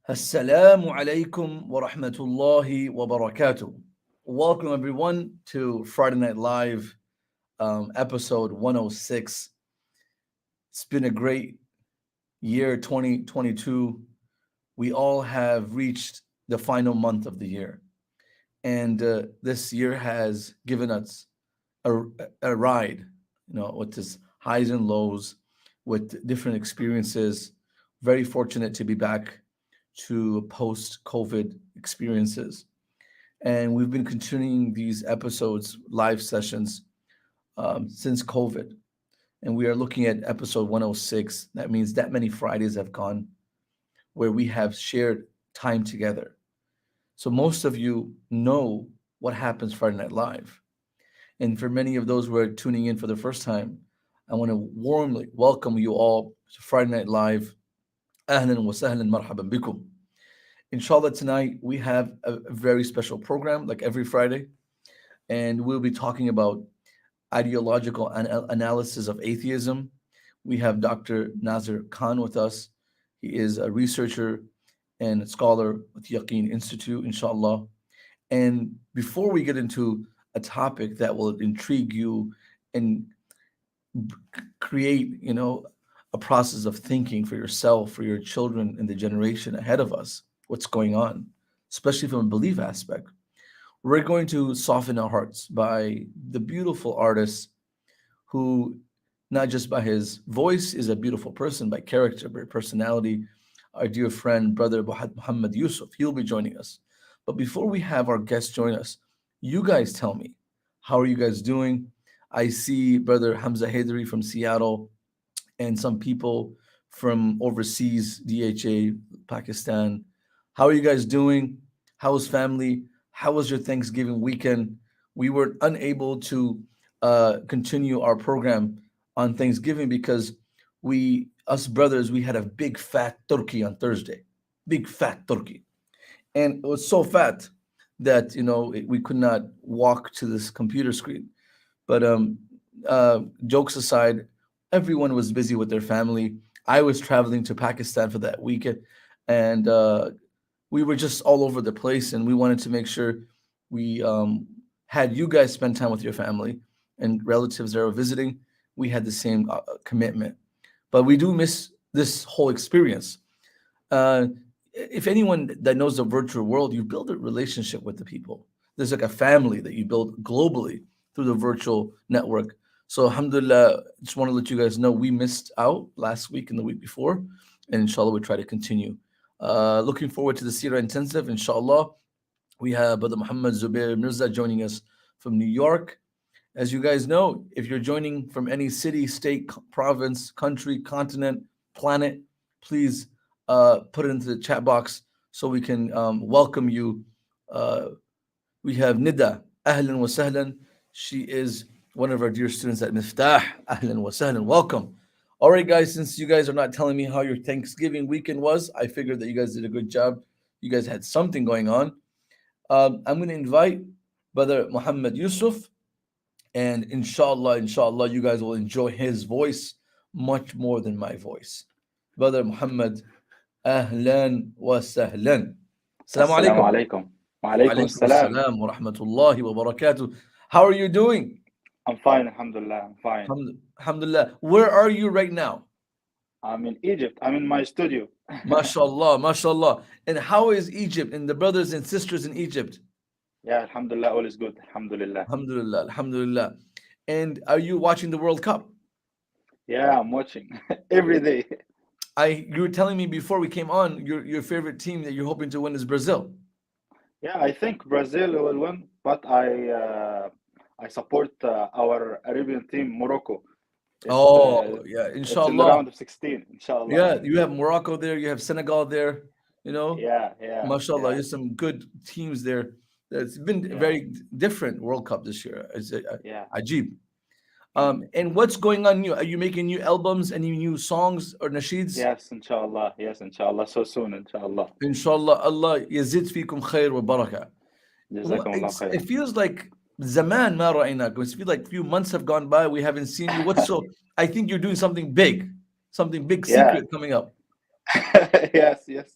Assalamu alaikum wa rahmatullahi wa barakatuh. Welcome everyone to Friday Night Live, episode 106. It's been a great year 2022. We all have reached the final month of the year. And this year has given us a, a ride, with its highs and lows, with different experiences. Very fortunate to be back to post COVID experiences. And we've been continuing these episodes, live sessions, since COVID. And we are looking at episode 106. That means that many Fridays have gone where we have shared time together. So most of you know what happens Friday Night Live. And for many of those who are tuning in for the first time, I want to warmly welcome you all to Friday Night Live. Ahlan wa sahlan marhaban bikum. Inshallah, tonight we have a very special program like every Friday, and we'll be talking about ideological analysis of atheism. We have Dr. Nazir Khan with us. He is a researcher and scholar with Yaqeen Institute, inshallah. And before we get into a topic that will intrigue you and create, a process of thinking for yourself, for your children, and the generation ahead of us, what's going on, especially from a belief aspect, we're going to soften our hearts by the beautiful artist who, not just by his voice, is a beautiful person, by character, by personality, our dear friend, brother Mohamed Youssef. He'll be joining us. But before we have our guests join us, you guys tell me, how are you guys doing? I see brother Hamza Haidari from Seattle and some people from overseas, DHA, Pakistan. How are you guys doing? How is family? How was your Thanksgiving weekend? We were unable to continue our program on Thanksgiving because us brothers, we had a big fat turkey on Thursday, big fat turkey. And it was so fat that, we could not walk to this computer screen. But jokes aside, everyone was busy with their family. I was traveling to Pakistan for that weekend, and we were just all over the place, and we wanted to make sure we had you guys spend time with your family and relatives that are visiting. We had the same commitment, but we do miss this whole experience. Uh, if anyone that knows the virtual world, you build a relationship with the people. There's like a family that you build globally through the virtual network. So alhamdulillah, just want to let you guys know we missed out last week and the week before, and inshallah we try to continue. Looking forward to the Sira Intensive, inshallah. We have Brother Muhammad Zubair Mirza joining us from New York. As you guys know, if you're joining from any city, state, province, country, continent, planet, please put it into the chat box so we can welcome you. We have Nida, Ahlan wa Sahlan. She is one of our dear students at Miftaah. Ahlan wa Sahlan. Welcome. All right, guys, since you guys are not telling me how your Thanksgiving weekend was, I figured that you guys did a good job. You guys had something going on. I'm going to invite Brother Mohamed Youssef, and inshallah, you guys will enjoy his voice much more than my voice. Brother Mohammed, ahlan wa sahlan. Assalamu Assalamu alaikum. alaikum. Wa Wa alaikum alaikum assalam. assalam wa rahmatullahi wa barakatuh. How are you doing? I'm fine, alhamdulillah. I'm fine. Alhamdulillah. Where are you right now? I'm in Egypt. I'm in my studio. MashaAllah, MashaAllah. And how is Egypt and the brothers and sisters in Egypt? Yeah, alhamdulillah, all is good. Alhamdulillah. Alhamdulillah, Alhamdulillah. And are you watching the World Cup? Yeah, I'm watching every day. You were telling me before we came on, your favorite team that you're hoping to win is Brazil. Yeah, I think Brazil will win, but I support our Arabian team, Morocco. It's Oh, yeah, it's in the inshallah. round of 16, inshallah. Yeah, you have Morocco there, you have Senegal there, you know. Yeah, yeah, MashaAllah, yeah, there's some good teams there. It's been a yeah, very different World Cup this year. It's yeah. ajib. Mm. And what's going on new? Are you making new albums, any new songs or nasheeds? Yes, inshallah. Yes, inshallah. So soon, inshallah. Inshallah, Allah yazid fikum khair wa baraka. Jazakumullah It khairan. feels like zaman ma ra'aynakum. It feels like few months have gone by. We haven't seen you. What's so? I think you're doing something big Yeah. secret coming up. Yes, yes.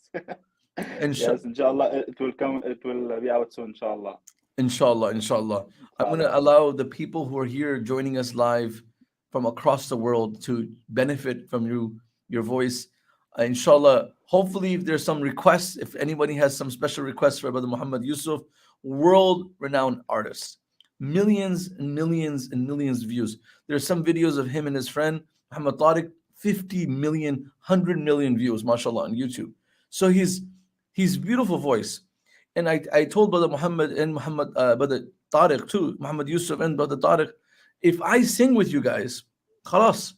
Insha- Yes, inshallah, it will come. It will be out soon, inshallah. Inshallah, inshallah. I'm going to Khalas. allow the people who are here joining us live from across the world to benefit from your voice. Inshallah, hopefully, if there's some requests, if anybody has some special requests for Brother Mohamed Youssef, world renowned artist, millions and millions and millions of views. There's some videos of him and his friend Muhammad Tariq, 50 million, 100 million views, mashallah, on YouTube. So he's beautiful voice. And I told Brother Muhammad and Brother Tariq too, Muhammad Yusuf and Brother Tariq, if I sing with you guys, khalas,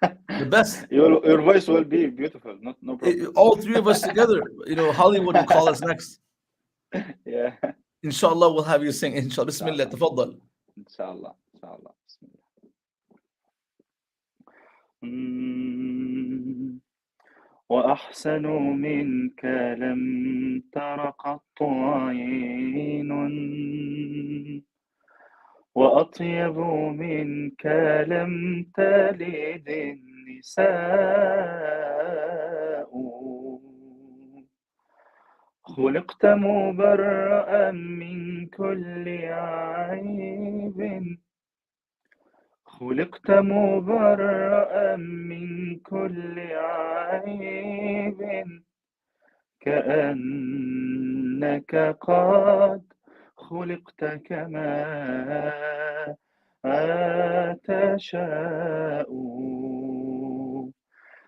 the best. Your voice will be beautiful. Not no problem. All three of us together, Hollywood will call us next. Yeah. Inshallah, we'll have you sing. Inshallah. Bismillah, Inshallah. tafaddal. Inshallah. Inshallah. Bismillah. Mm. وأحسن منك لم تر قط عين وأطيب منك لم تلد النساء خلقت مبرأ من كل عيب خلقت مبرأ من كل عيب كأنك قد خلقت كما تشاء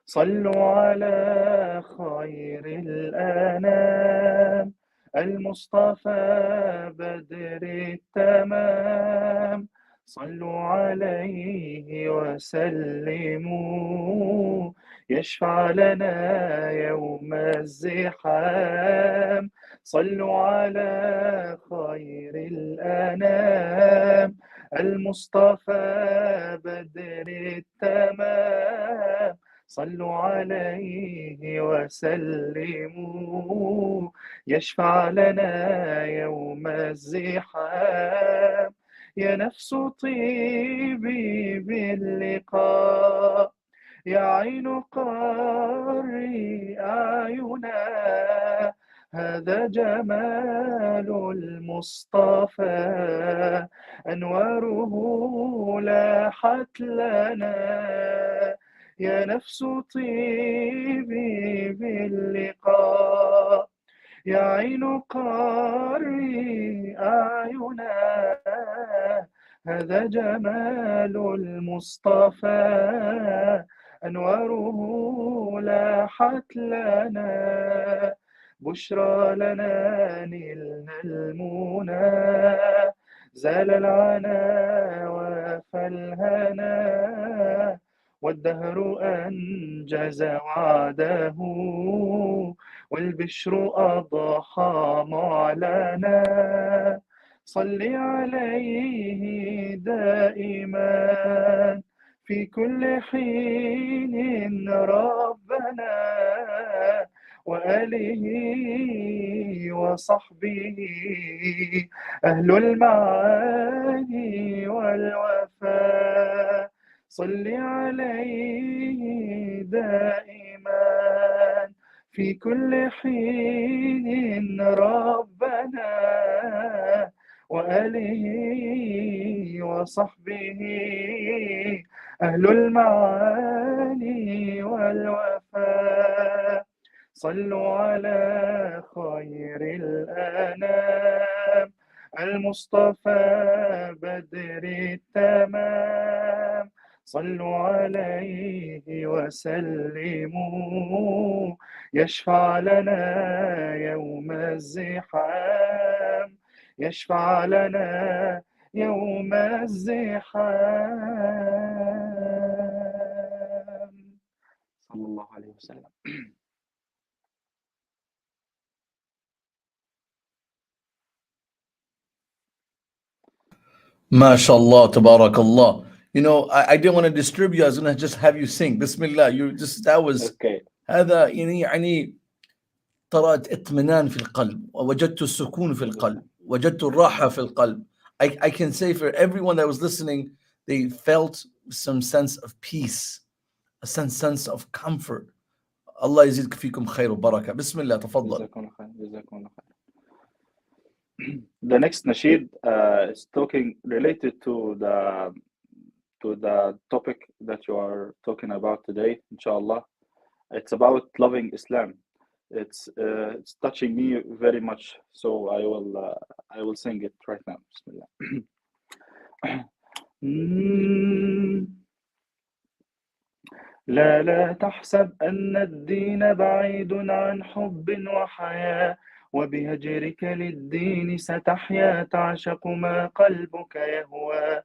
صلوا على خير الأنام المصطفى بدر التمام صلوا عليه وسلموا يشفع لنا يوم الزحام صلوا على خير الأنام المصطفى بدر التمام صلوا عليه وسلموا يشفع لنا يوم الزحام يا نفس طيبي باللقاء يا عين قري أعينا هذا جمال المصطفى أنواره لاحت لنا يا نفس طيبي باللقاء يا عين قري أعينا هذا جمال المصطفى أنواره لاحت لنا بشرى لنا نلنا المنى زال العنا وفالهنا والدهر أنجز وعده والبشر أضحى معلنا صل عليه دائما في كل حين ربنا وآله وصحبه أهل المعاني والوفاء صل عليه دائما في كل حين ربنا وآله وصحبه أهل المعاني والوفاء صلوا على خير الأنام المصطفى بدر التمام صلوا عليه وسلموا يشفع لنا يوم الزحام يشفع لنا يوم الزحام صلى الله عليه وسلم. MashaAllah, tabarakallah. I didn't want to disturb you. I was going to just have you sing. Bismillah. That was Okay. هذا يعني طرأت اطمئنان في القلب ووجدت السكون في القلب وجدت الراحة في القلب. I can say for everyone that was listening, they felt some sense of peace, a sense of comfort, الله يزيدك فيكم خير وبركة. بسم الله تفضل. جزاكم الله خير. جزاكم الله خير. The next nasheed is talking related to the topic that you are talking about today, inshallah. It's about loving Islam. It's touching me very much, so I will sing it right now. Bismillah. لا تحسب أن الدين بعيد عن حب وحياة، وبهجرك للدين ستحيا تعشق ما قلبك يهوى،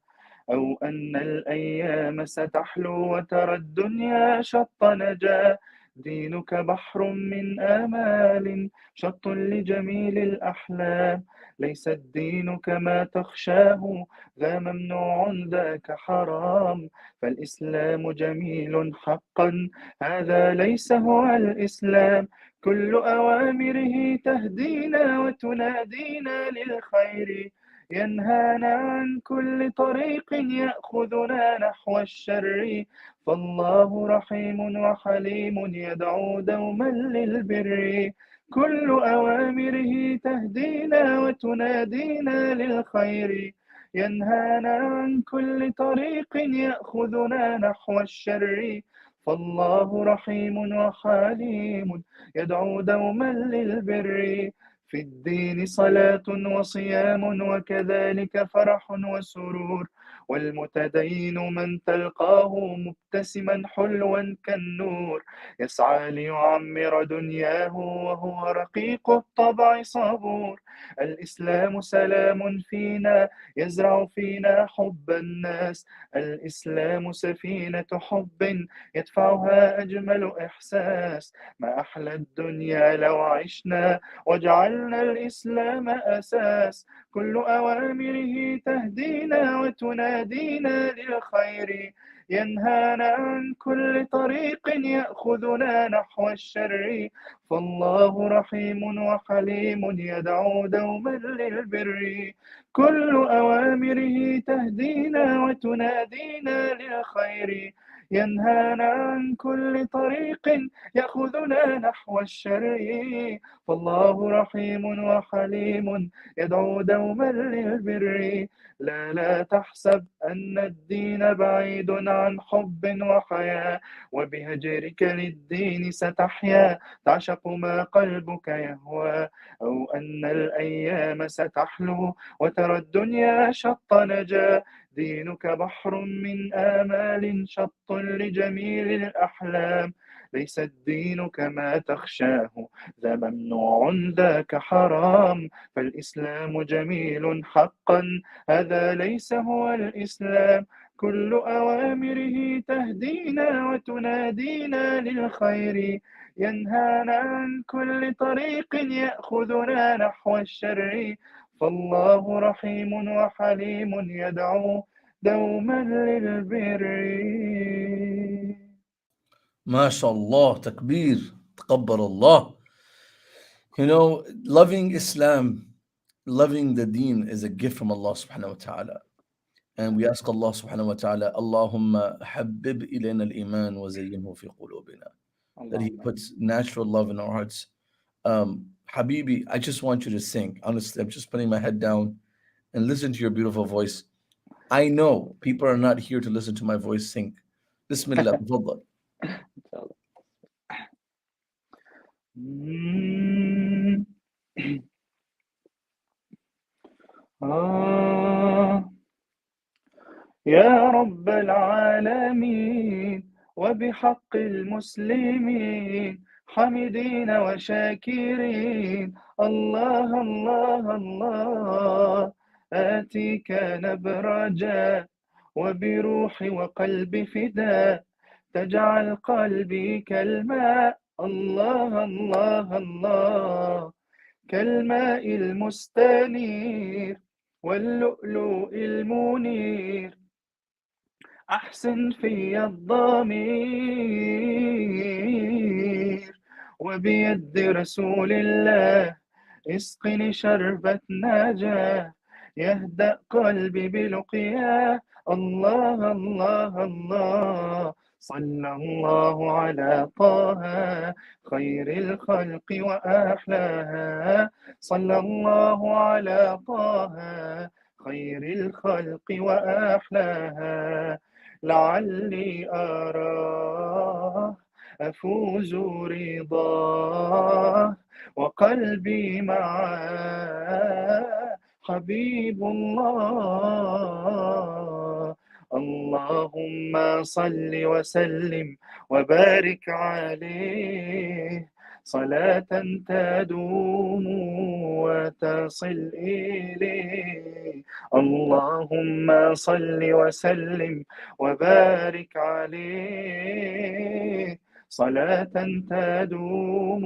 أو أن الأيام ستحلو وترى الدنيا شط نجاة. دينك بحر من آمال شط لجميل الأحلام، ليس الدين كما تخشاه ذا ممنوع ذاك حرام، فالإسلام جميل حقا هذا ليس هو الإسلام، كل أوامره تهدينا وتنادينا للخير، ينهانا عن كل طريق يأخذنا نحو الشر، فالله رحيم وحليم يدعو دوما للبر، كل أوامره تهدينا وتنادينا للخير، ينهانا عن كل طريق يأخذنا نحو الشر، فالله رحيم وحليم يدعو دوما للبر، في الدين صلاة وصيام وكذلك فرح وسرور، والمتدين من تلقاه مبتسما حلوا كالنور، يسعى ليعمر دنياه وهو رقيق الطبع صبور، الإسلام سلام فينا يزرع فينا حب الناس، الإسلام سفينة حب يدفعها أجمل إحساس، ما أحلى الدنيا لو عشنا وجعلنا الإسلام أساس، كل أوامره تهدينا وتنادينا للخير، ينهانا عن كل طريق يأخذنا نحو الشر، فالله رحيم وحليم يدعو دوما للبر، كل أوامره تهدينا وتنادينا للخير، ينهانا عن كل طريق يأخذنا نحو الشر، فالله رحيم وحليم يدعو دوما للبر، لا تحسب أن الدين بعيد عن حب وحياة، وبهجرك للدين ستحيا تعشق ما قلبك يهوى، أو أن الأيام ستحلو وترى الدنيا شط نجاة، دينك بحر من آمال شط لجميل الأحلام، ليس الدين كما تخشاه ذا ممنوع ذاك حرام، فالإسلام جميل حقا هذا ليس هو الإسلام، كل أوامره تهدينا وتنادينا للخير، ينهانا عن كل طريق يأخذنا نحو الشر، فالله رحيم وحليم يدعو دوما للبر. ما شاء الله, takbir, تقبل الله. You know, loving Islam, loving the deen is a gift from Allah subhanahu wa ta'ala. And we ask Allah subhanahu wa ta'ala, Allahumma habbib ilayna al-iman wa zayyinhu fi qulubina. That He puts natural love in our hearts. Habibi, I just want you to sing. Honestly, I'm just putting my head down and listen to your beautiful voice. I know people are not here to listen to my voice sing. Bismillah, تفضل. يا رب العالمين وبحق المسلمين حمدين وشاكرين، الله الله الله، آتيك نبرجا وبروحي وقلبي فداء، تجعل قلبي كالماء، الله الله الله، كالماء المستنير واللؤلؤ المنير، أحسن في الضمير، وبيد رسول الله اسقني شربة نجاة، يهدأ قلبي بلقياه، الله الله الله، صلى الله على طه خير الخلق وأحلاها. صلى الله على طه خير الخلق وأحلاها. لعلي أراه أفوز رضاه وقلبي معاه حبيب الله. اللهم صل وسلم وبارك عليه صلاة تدوم وتصل إليه. اللهم صل وسلم وبارك عليه صلاة تدوم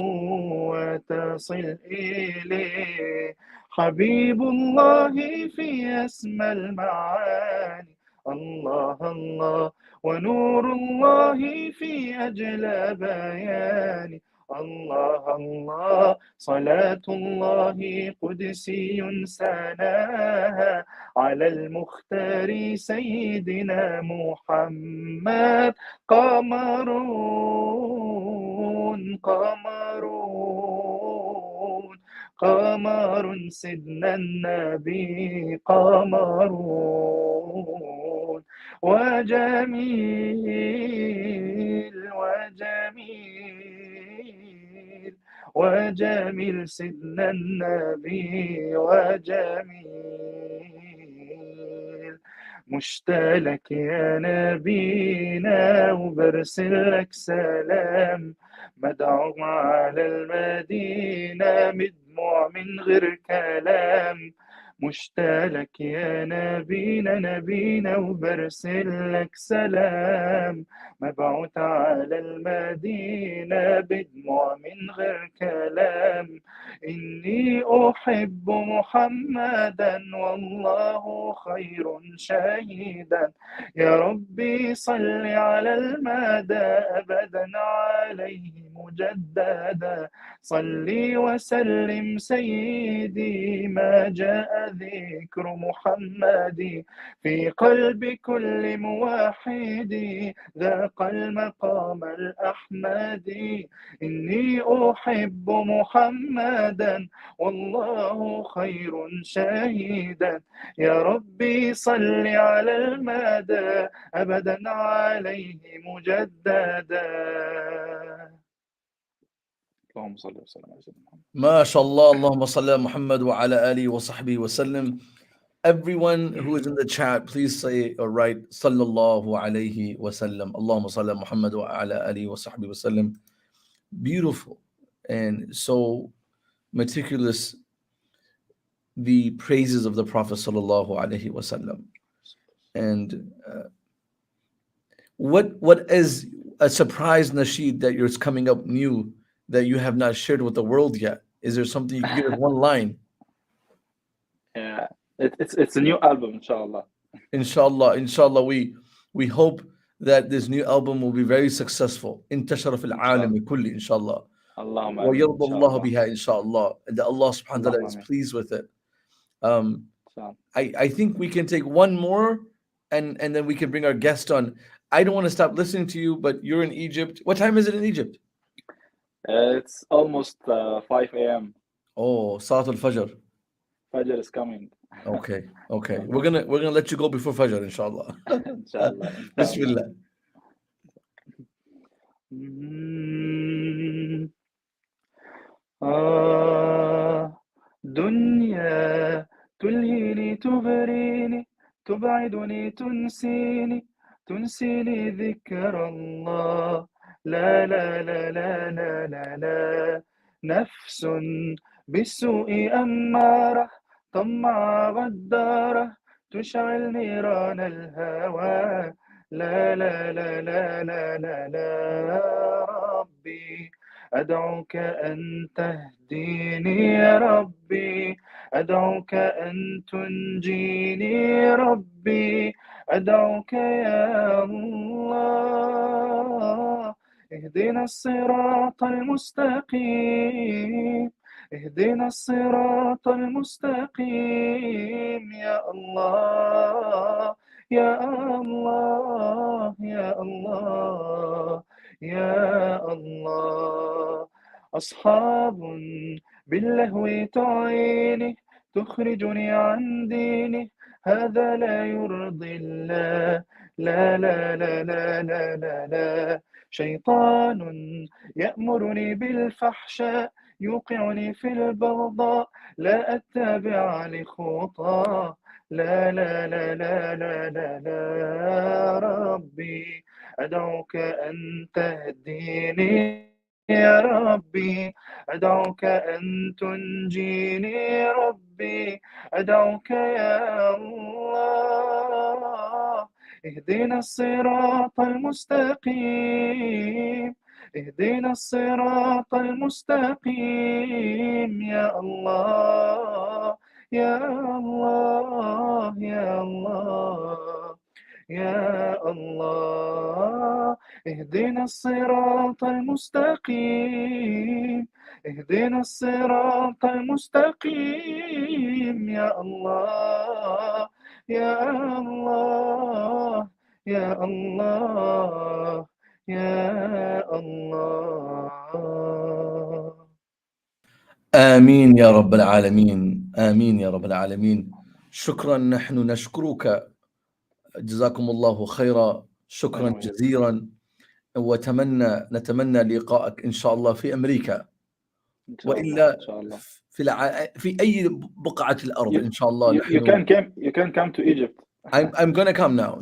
وتصل إليه. حبيب الله في أسمى المعاني الله الله، ونور الله في أجلى بيان الله الله. صلاة الله قدسي سناها على المختار سيدنا محمد. قمرون قمرون قمر سيدنا النبي قمرون. وجميل وجميل وجميل سيدنا النبي وجميل. مشتاق يا نبينا وبرسل لك سلام، مدعو على المدينة بدموع من غير كلام. مشتاق يا نبينا وبرسل لك سلام، مبعوث على المدينة بدموع من غير كلام. إني أحب محمدا والله خير شهيدا، يا ربي صل على المدى أبدا عليه مجددا. صلي وسلم سيدي ما جاء ذكر محمد في قلب كل موحد ذاق المقام الأحمدي. إني أحب محمدا والله خير شهيدا، يا ربي صل على المدى أبدا عليه مجددا. اللهم صل وسلم على سيدنا محمد. ما شاء Allah, Allahumma salli ala Muhammad wa ala alihi wa sahbihi wa sallam. Everyone who is in the chat, please say or write Sallallahu alayhi wa sallam. Allahumma salli ala Muhammad wa ala alihi wa sahbihi wa sallam. Beautiful and so meticulous, the praises of the Prophet Sallallahu alayhi wa sallam. And what is a surprise nasheed that you're coming up new that you have not shared with the world yet? Is there something you can give us one line? Yeah, it's a new album, inshallah. Inshallah, we hope that this new album will be very successful. انتشر في العالم كله إن شاء الله. اللهم آمين. ويرضى الله بها إن شاء الله. And that Allah subhanahu wa ta'ala is Allahumma pleased with it. ameen. I think we can take one more and then we can bring our guest on. I don't want to stop listening to you, but you're in Egypt. What time is it in Egypt? It's almost 5 a.m. Oh, Salat al-Fajr. Fajr is coming. Okay. We're gonna let you go before Fajr, inshallah. Inshallah. Bismillah. دنيا تلهيني تغريني تبعدني تنسيني ذكر الله. لا لا لا لا لا لا لا، نفس بالسوء أمارة طمع غدارة تشعل نيران الهوى. لا لا لا لا لا لا لا، ربي أدعوك أن تهديني يا ربي، أدعوك أن تنجيني يا ربي، أدعوك يا الله اهدنا الصراط المستقيم اهدنا الصراط المستقيم يا الله يا الله يا الله يا الله. أصحاب باللهو تعيني تخرجني عن ديني، هذا لا يرضي الله، لا لا لا لا لا لا لا. شيطان يأمرني بالفحشاء يوقعني في البغضاء، لا أتبع لخطاه، لا لا لا لا لا لا لا. ربي أدعوك أن تهديني يا ربي، أدعوك أن تنجيني ربي، أدعوك يا الله. اهدنا الصراط المستقيم، اهدنا الصراط المستقيم يا الله يا الله يا الله يا الله. اهدنا الصراط المستقيم، اهدنا الصراط المستقيم يا الله يا الله يا الله يا الله. آمين يا رب العالمين، آمين يا رب العالمين. شكرا، نحن نشكرك، جزاكم الله خيرا، شكرا أنا وإياك. جزيلا. نتمنى لقائك إن شاء الله في أمريكا، إن شاء الله وإلا إن شاء الله. في أي بقعة الأرض You, إن شاء الله. you نحن can come to Egypt. I'm gonna come now.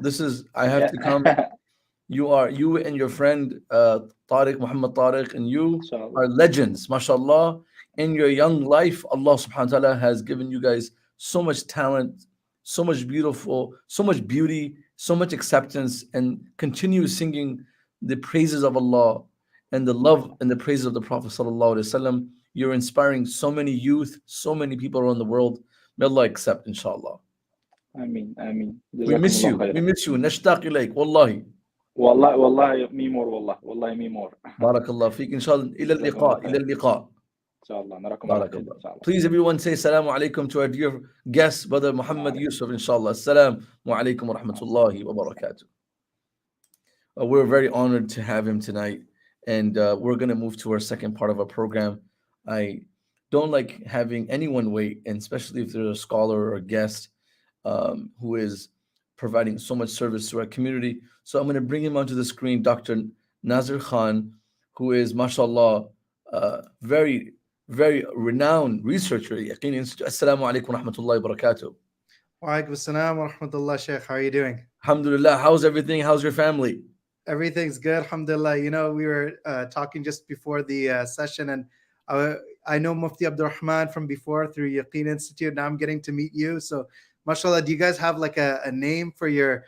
I have to come. إن You and your friend Mohamed Tariq, and you شاء الله. are legends, mashallah. In your young life, Allah subhanahu wa ta'ala has given you guys so much talent, so much beauty, so much acceptance, and continue singing the praises of Allah and the love and the praises of the Prophet sallallahu alaihi wasallam. You're inspiring so many youth, so many people around the world. May Allah accept, inshallah. آمين آمين. We جزاكم miss الله you. We خيرا. miss you. نشتاق إليك والله. والله والله me more. والله me more. بارك الله فيك. إن شاء الله إلى جزاكم الله اللقاء. إلى خير. اللقاء. إن شاء الله نراكم على بارك خير الله. إن شاء الله. Please everyone say Assalamu alaikum to our dear guest, Brother Mohamed Youssef, inshallah. Assalamu alaikum wa rahmatullahi wa barakatuh. We're very honored to have him tonight, and we're going to move to our second part of our program. I don't like having anyone wait, and especially if there's a scholar or a guest who is providing so much service to our community. So I'm going to bring him onto the screen, Dr. Nazir Khan, who is, mashallah, very, very renowned researcher. Yaqeen Institute. Assalamu alaikum wa rahmatullahi wa barakatuh. Wa alaikum assalam wa rahmatullah, Shaykh. How are you doing? Alhamdulillah. How's everything? How's your family? Everything's good, alhamdulillah. You know, we were talking just before the session, and I know Mufti Abdurrahman from before through Yaqeen Institute. Now I'm getting to meet you. So, mashallah, do you guys have like a name for your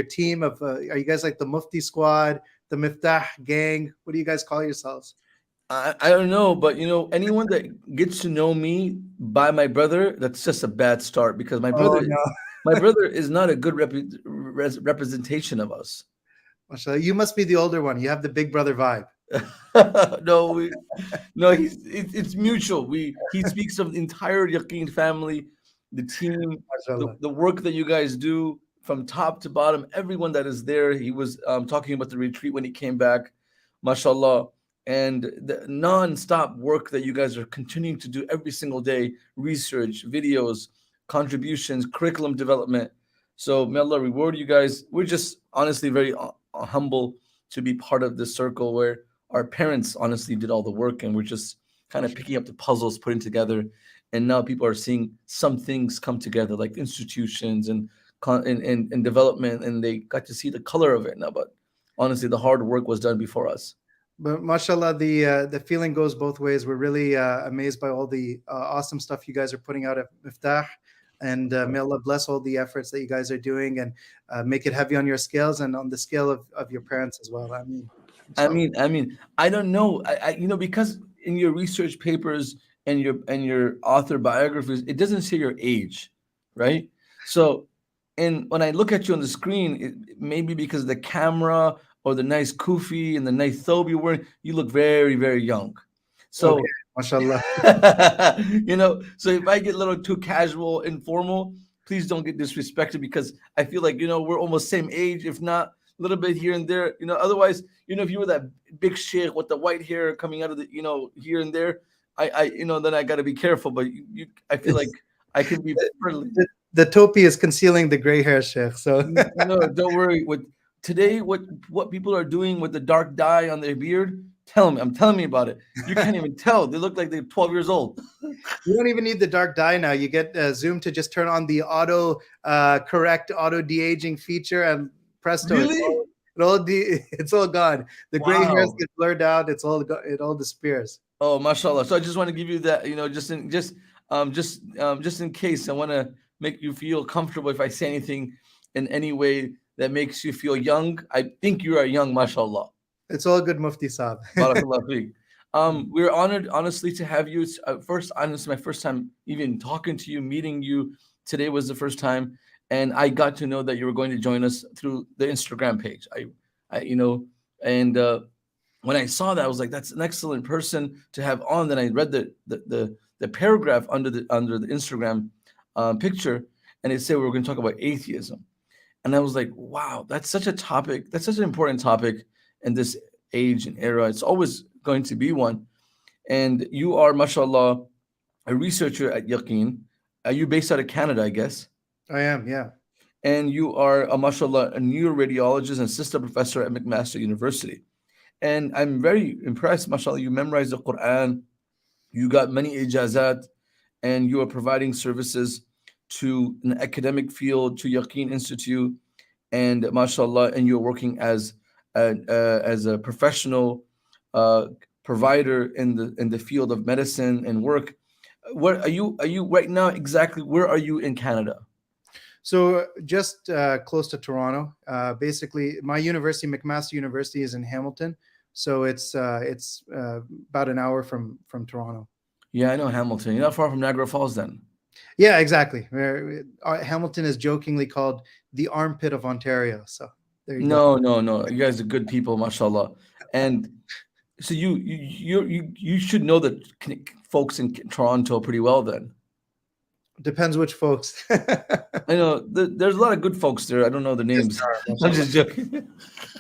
team of? Are you guys like the Mufti squad, the Miftaah gang? What do you guys call yourselves? I don't know, but you know, anyone that gets to know me by my brother, that's just a bad start, because my brother, my brother is not a good representation of us. Mashallah, you must be the older one. You have the big brother vibe. No, it's mutual. He speaks of the entire Yaqeen family, the team, the work that you guys do from top to bottom. Everyone that is there. He was talking about the retreat when he came back, mashallah, and the non-stop work that you guys are continuing to do every single day: research, videos, contributions, curriculum development. So may Allah reward you guys. We're just honestly very humble to be part of this circle where our parents honestly did all the work, and we're just kind of picking up the puzzles, putting together, and now people are seeing some things come together, like institutions and development, and they got to see the color of it now. But honestly, the hard work was done before us. But mashallah, the feeling goes both ways. We're really amazed by all the awesome stuff you guys are putting out at Miftaah. And may Allah bless all the efforts that you guys are doing, and make it heavy on your scales and on the scale of your parents as well. I mean, I don't know. You know, because in your research papers and your author biographies, it doesn't say your age, right? So, and when I look at you on the screen, maybe because of the camera or the nice kufi and the nice thobe you're wearing, you look very, very young. So MashaAllah. So if I get a little too casual, informal, please don't get disrespected, because I feel like, we're almost same age, if not a little bit here and there. Otherwise, if you were that big sheikh with the white hair coming out of the, here and there, then I got to be careful. But I feel like I can be friendly. The topi is concealing the gray hair, Sheikh. So No, don't worry. Today, what people are doing with the dark dye on their beard, I'm telling me about it. You can't even tell. They look like they're 12 years old. you don't even need the dark dye now. You get Zoom to just turn on the correct auto de-aging feature, and presto, Really? it's all gone. The gray hairs Wow. get blurred out. It all disappears. Oh, mashallah. So I just want to give you that, just in case, I want to make you feel comfortable. If I say anything in any way that makes you feel young, I think you are young, mashallah. It's all good, Mufti Saab. Barakallah feek. We're honored, honestly, to have you. It's, honestly, my first time even talking to you, meeting you. Today was the first time, and I got to know that you were going to join us through the Instagram page. And when I saw that, I was like, "That's an excellent person to have on." Then I read the paragraph under the Instagram picture, and it said we were going to talk about atheism, and I was like, "Wow, that's such a topic. That's such an important topic in this age and era. It's always going to be one." And you are, mashallah, a researcher at Yaqeen. Are you based out of Canada, I guess? I am, yeah. And you are, mashallah, a neuroradiologist and assistant professor at McMaster University. And I'm very impressed, mashallah. You memorized the Quran, you got many ijazat, and you are providing services to an academic field, to Yaqeen Institute, and mashallah, and you're working as a professional provider in the field of medicine and work. Where are you right now exactly? Where are you in Canada? So just close to Toronto. Basically, my university, McMaster University, is in Hamilton. So it's about an hour from Toronto. Yeah, I know Hamilton. You're not far from Niagara Falls, then. Yeah, exactly. Hamilton is jokingly called the armpit of Ontario. So there you go. No. You guys are good people, mashallah. And so you should know the folks in Toronto pretty well, then. Depends which folks. I know there's a lot of good folks there. I don't know the names. I'm just joking.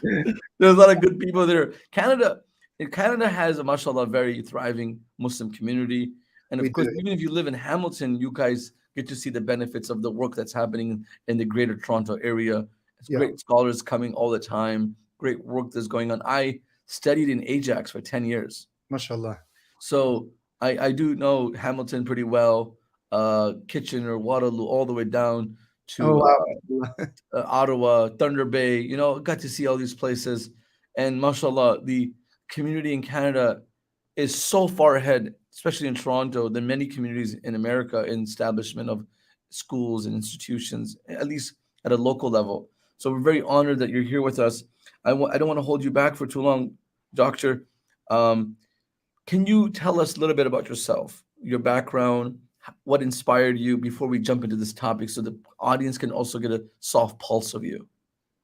There's a lot of good people there. Canada has a mashallah very thriving Muslim community, and of course, even if you live in Hamilton, you guys get to see the benefits of the work that's happening in the Greater Toronto area. It's great scholars coming all the time. Great work that's going on. I studied in Ajax for 10 years. Mashallah. So I do know Hamilton pretty well. Kitchener, Waterloo, all the way down to Ottawa, Thunder Bay. Got to see all these places, and mashallah, the community in Canada is so far ahead, especially in Toronto, than many communities in America in establishment of schools and institutions, at least at a local level. So we're very honored that you're here with us. I don't want to hold you back for too long, Doctor. Can you tell us a little bit about yourself, your background, what inspired you, before we jump into this topic, so the audience can also get a soft pulse of you?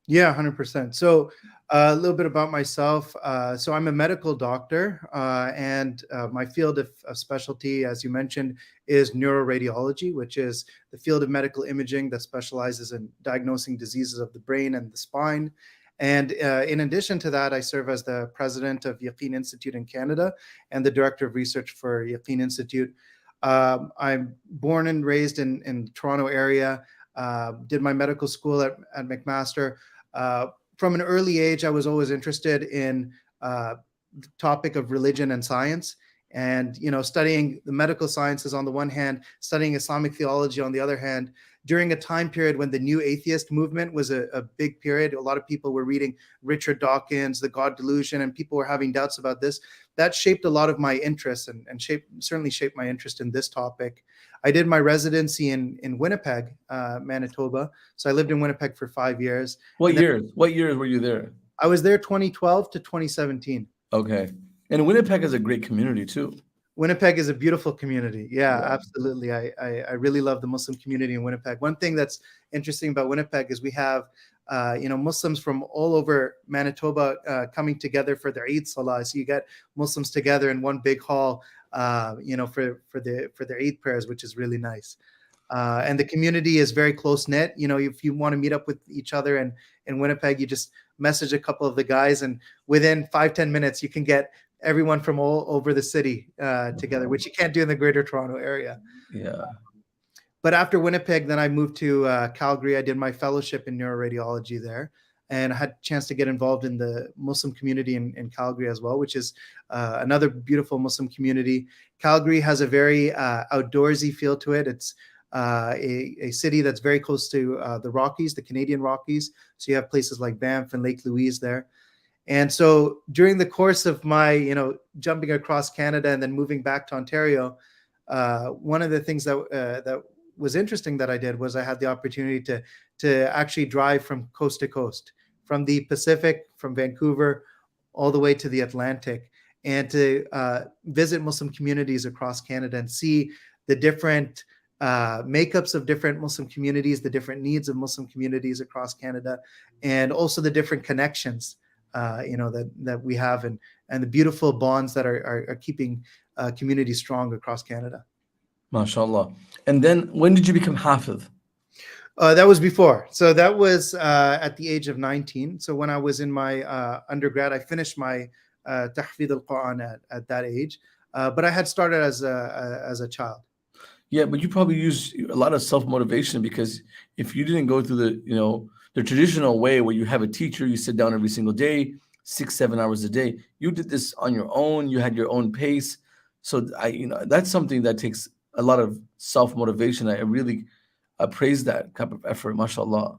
Yeah, 100%. So a little bit about myself. So I'm a medical doctor, and my field of specialty, as you mentioned, is neuroradiology, which is the field of medical imaging that specializes in diagnosing diseases of the brain and the spine. And in addition to that, I serve as the president of Yaqeen Institute in Canada and the director of research for Yaqeen Institute. I'm born and raised in Toronto area, did my medical school at McMaster. From an early age, I was always interested in the topic of religion and science, and studying the medical sciences on the one hand, studying Islamic theology on the other hand. During a time period when the new atheist movement was a big period, a lot of people were reading Richard Dawkins, The God Delusion, and people were having doubts about this. That shaped a lot of my interests and certainly shaped my interest in this topic. I did my residency in Winnipeg, Manitoba. So I lived in Winnipeg for 5 years. What years were you there? I was there 2012 to 2017. Okay. And Winnipeg is a great community too. Winnipeg is a beautiful community. Yeah, absolutely. I really love the Muslim community in Winnipeg. One thing that's interesting about Winnipeg is we have Muslims from all over Manitoba coming together for their Eid Salah. So you get Muslims together in one big hall, for their Eid prayers, which is really nice. And the community is very close knit. If you want to meet up with each other in Winnipeg, you just message a couple of the guys, and within 5-10 minutes, you can get everyone from all over the city together, which you can't do in the Greater Toronto area. Yeah. But after Winnipeg, then I moved to Calgary. I did my fellowship in neuroradiology there, and I had a chance to get involved in the Muslim community in Calgary as well, which is another beautiful Muslim community. Calgary has a very outdoorsy feel to it. It's a city that's very close to the Rockies, the Canadian Rockies. So you have places like Banff and Lake Louise there. And so during the course of my, jumping across Canada and then moving back to Ontario, one of the things that was interesting that I did was I had the opportunity to actually drive from coast to coast, from the Pacific, from Vancouver, all the way to the Atlantic, and to visit Muslim communities across Canada and see the different makeups of different Muslim communities, the different needs of Muslim communities across Canada, and also the different connections, that we have, and the beautiful bonds that are keeping communities strong across Canada. MashaAllah. And then when did you become Hafiz? That was before. So that was at the age of 19. So when I was in my undergrad, I finished my tahfidh al-Quran at that age. But I had started as a child. Yeah, but you probably use a lot of self-motivation, because if you didn't go through the traditional way where you have a teacher, you sit down every single day, 6-7 hours a day, you did this on your own, you had your own pace. So that's something that takes a lot of self-motivation. I really praise that type of effort, mashallah.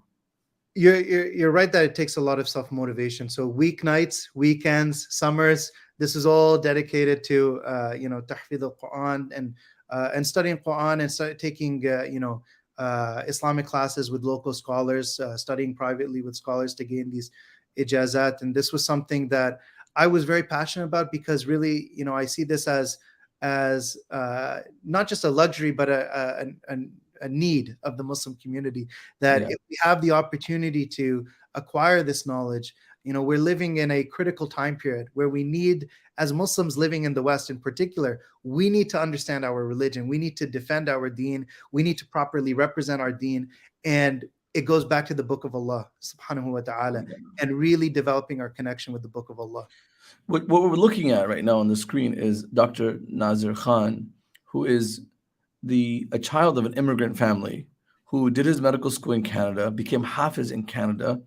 You're right that it takes a lot of self-motivation. So weeknights, weekends, summers, this is all dedicated to tahfidh al-Quran and studying Quran, and taking Islamic classes with local scholars, studying privately with scholars to gain these ijazat. And this was something that I was very passionate about, because really, I see this as not just a luxury, but a need of the Muslim community, that if we have the opportunity to acquire this knowledge, we're living in a critical time period where we need, as Muslims living in the West in particular, we need to understand our religion. We need to defend our deen. We need to properly represent our deen. And it goes back to the book of Allah, subhanahu wa ta'ala, and really developing our connection with the book of Allah. What we're looking at right now on the screen is Dr. Nazir Khan, who is a child of an immigrant family who did his medical school in Canada, became Hafiz in Canada,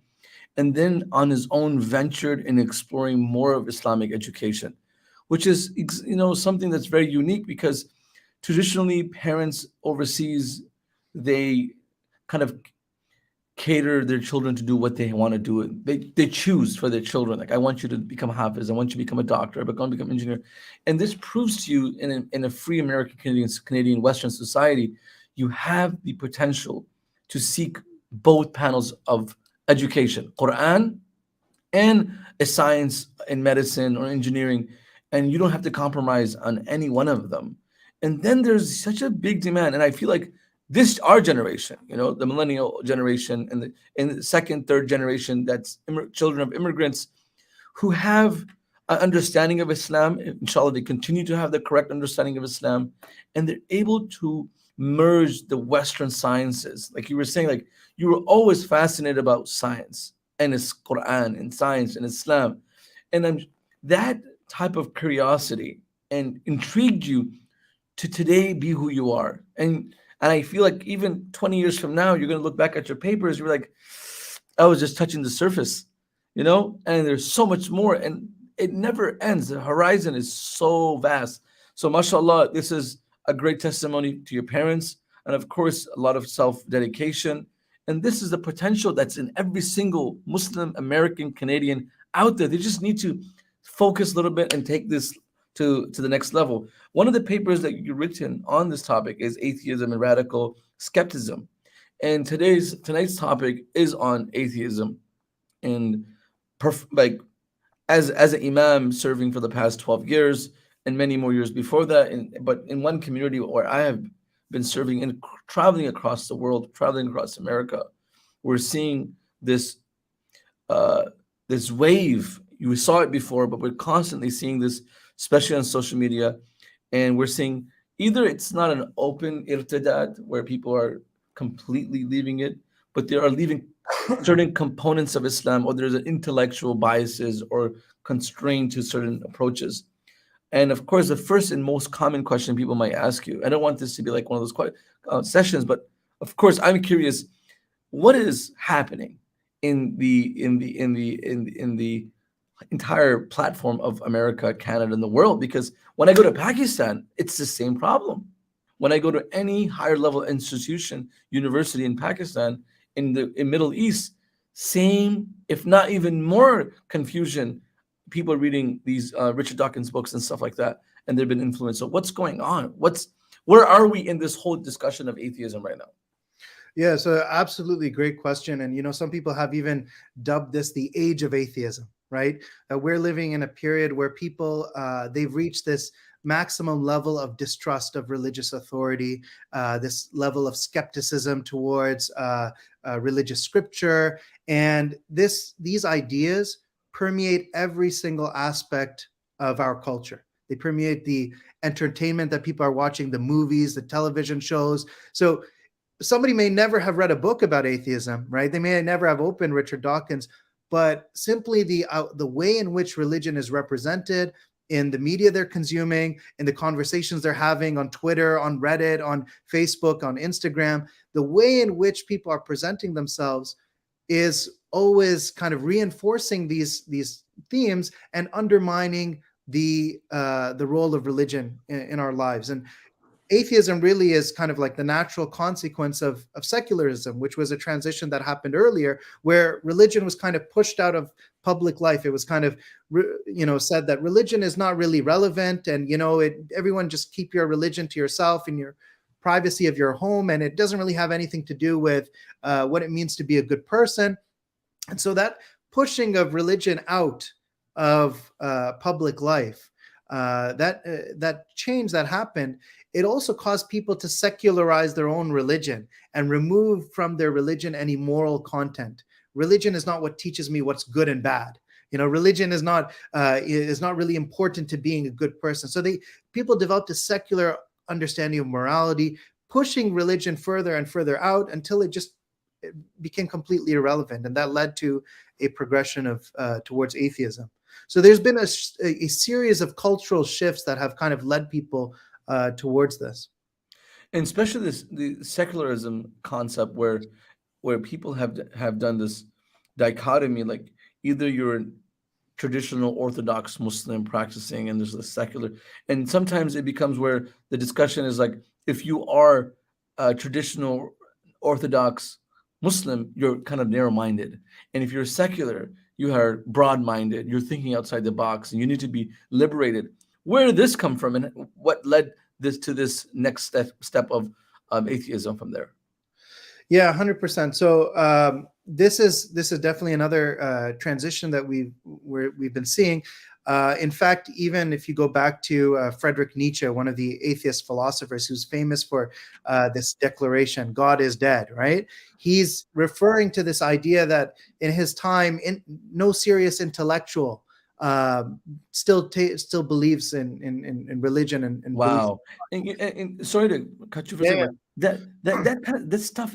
and then on his own ventured in exploring more of Islamic education, which is something that's very unique, because traditionally parents overseas, they kind of cater their children to do what they want to do. They choose for their children, like, I want you to become Hafiz, I want you to become a doctor, I want to become an engineer. And this proves to you in a free American Canadian Western society, you have the potential to seek both panels of education, Quran and a science in medicine or engineering, and you don't have to compromise on any one of them. And then there's such a big demand, and I feel like our generation, the millennial generation, and the second, third generation, that's children of immigrants who have an understanding of Islam. Inshallah, they continue to have the correct understanding of Islam, and they're able to merge the Western sciences. Like you were saying, like you were always fascinated about science and its Quran and science and Islam, and that type of curiosity and intrigued you to today be who you are. And I feel like even 20 years from now, you're going to look back at your papers, you're like, I was just touching the surface, and there's so much more, and it never ends. The horizon is so vast. So mashallah, this is a great testimony to your parents, and of course, a lot of self-dedication. And this is the potential that's in every single Muslim, American, Canadian out there. They just need to focus a little bit and take this to the next level. One of the papers that you've written on this topic is Atheism and Radical Skepticism. And tonight's topic is on atheism. And as an imam serving for the past 12 years and many more years before that, but in one community where I have been serving and traveling across the world, traveling across America, we're seeing this this wave. You saw it before, but we're constantly seeing this, especially on social media, and we're seeing either it's not an open irtidad where people are completely leaving it, but they are leaving certain components of Islam, or there's an intellectual biases or constraint to certain approaches. And of course, the first and most common question people might ask you, I don't want this to be like one of those sessions, but of course, I'm curious, what is happening in the entire platform of America, Canada, and the world? Because when I go to Pakistan, it's the same problem. When I go to any higher level institution, university in Pakistan, in Middle East, same, if not even more confusion. People are reading these Richard Dawkins books and stuff like that, and they've been influenced. So what's going on? Where are we in this whole discussion of atheism right now? Yeah, so absolutely great question. And some people have even dubbed this the age of atheism, right? We're living in a period where people, they've reached this maximum level of distrust of religious authority, this level of skepticism towards religious scripture. And these ideas permeate every single aspect of our culture. They permeate the entertainment that people are watching, the movies, the television shows. So somebody may never have read a book about atheism, right? They may never have opened Richard Dawkins, but simply the way in which religion is represented in the media they're consuming, in the conversations they're having on Twitter, on Reddit, on Facebook, on Instagram, the way in which people are presenting themselves is always kind of reinforcing these themes and undermining the role of religion in our lives. And atheism really is kind of like the natural consequence of secularism, which was a transition that happened earlier, where religion was kind of pushed out of public life. It was kind of, said that religion is not really relevant, and everyone just keep your religion to yourself in your privacy of your home, and it doesn't really have anything to do with what it means to be a good person. And so that pushing of religion out of public life, that change that happened, it also caused people to secularize their own religion and remove from their religion any moral content. Religion is not what teaches me what's good and bad. Religion is not really important to being a good person. So people developed a secular understanding of morality, pushing religion further and further out until it became completely irrelevant, and that led to a progression of towards atheism. So there's been a series of cultural shifts that have kind of led people towards this, and especially the secularism concept, where people have done this dichotomy, like either you're a traditional Orthodox Muslim practicing, and there's the secular, and sometimes it becomes where the discussion is like, if you are a traditional Orthodox Muslim, you're kind of narrow-minded, and if you're secular, you are broad-minded. You're thinking outside the box, and you need to be liberated. Where did this come from, and what led this to this next step of atheism from there? Yeah, 100%. So this is definitely another transition that we've been seeing. In fact, even if you go back to Friedrich Nietzsche, one of the atheist philosophers who's famous for this declaration, "God is dead," right? He's referring to this idea that in his time, no serious intellectual still believes in religion and wow. And sorry to cut you for a second. That stuff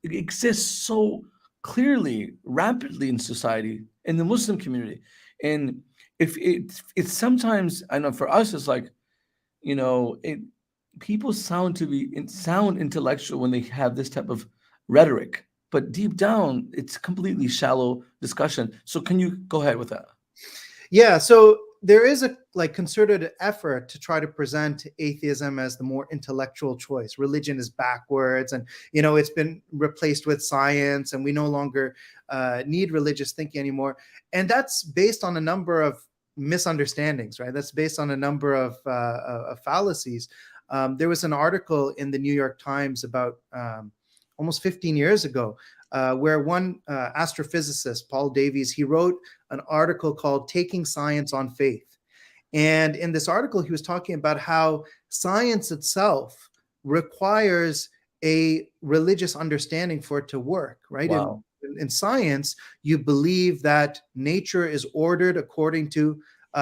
exists so clearly, rampantly in society, in the Muslim community. And if it's sometimes, I know for us, it's like, people sound intellectual when they have this type of rhetoric, but deep down, it's completely shallow discussion. So can you go ahead with that? Yeah, so there is a concerted effort to try to present atheism as the more intellectual choice. Religion is backwards, and it's been replaced with science, and we no longer need religious thinking anymore. And that's based on a number of misunderstandings, right? That's based on a number of fallacies. There was an article in the New York Times about almost 15 years ago, where one astrophysicist, Paul Davies, he wrote an article called "Taking Science on Faith." And in this article, he was talking about how science itself requires a religious understanding for it to work, right? Wow. in science, you believe that nature is ordered according to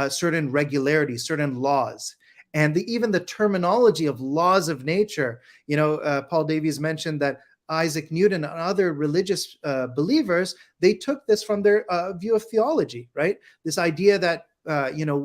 certain regularities, certain laws. And even the terminology of laws of nature, Paul Davies mentioned that Isaac Newton and other religious believers, they took this from their view of theology, right? This idea that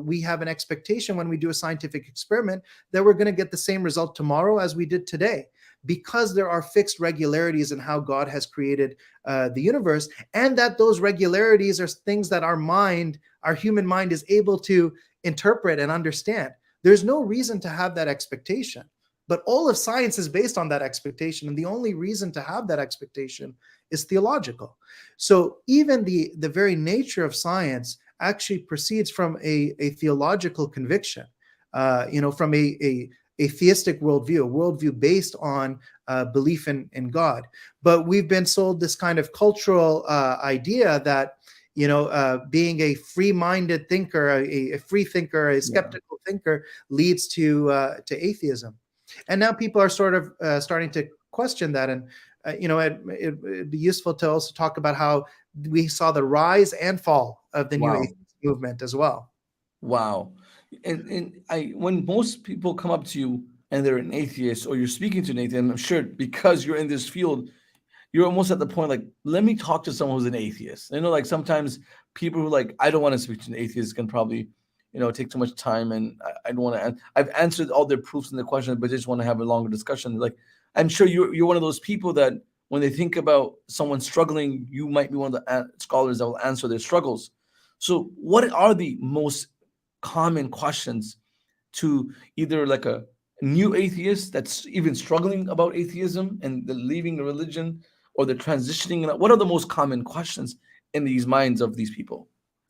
we have an expectation when we do a scientific experiment that we're going to get the same result tomorrow as we did today, because there are fixed regularities in how God has created the universe, and that those regularities are things that our human mind is able to interpret and understand. There's no reason to have that expectation. But all of science is based on that expectation. And the only reason to have that expectation is theological. So even the very nature of science actually proceeds from a theological conviction, from a theistic worldview, a worldview based on belief in God. But we've been sold this kind of cultural idea that, being a free-minded thinker, a free thinker, a skeptical thinker leads to atheism. And now people are sort of starting to question that. And, it'd be useful to also talk about how we saw the rise and fall of the new atheist movement as well. Wow. And when most people come up to you and they're an atheist, or you're speaking to an atheist, I'm sure because you're in this field, you're almost at the point like, let me talk to someone who's an atheist. Like sometimes people who I don't want to speak to an atheist can probably take too much time, and I don't want to. I've answered all their proofs in the question, but just want to have a longer discussion. I'm sure you're one of those people that when they think about someone struggling, you might be one of the scholars that will answer their struggles. So, what are the most common questions to either a new atheist that's even struggling about atheism and the leaving a religion, or the transitioning? What are the most common questions in these minds of these people,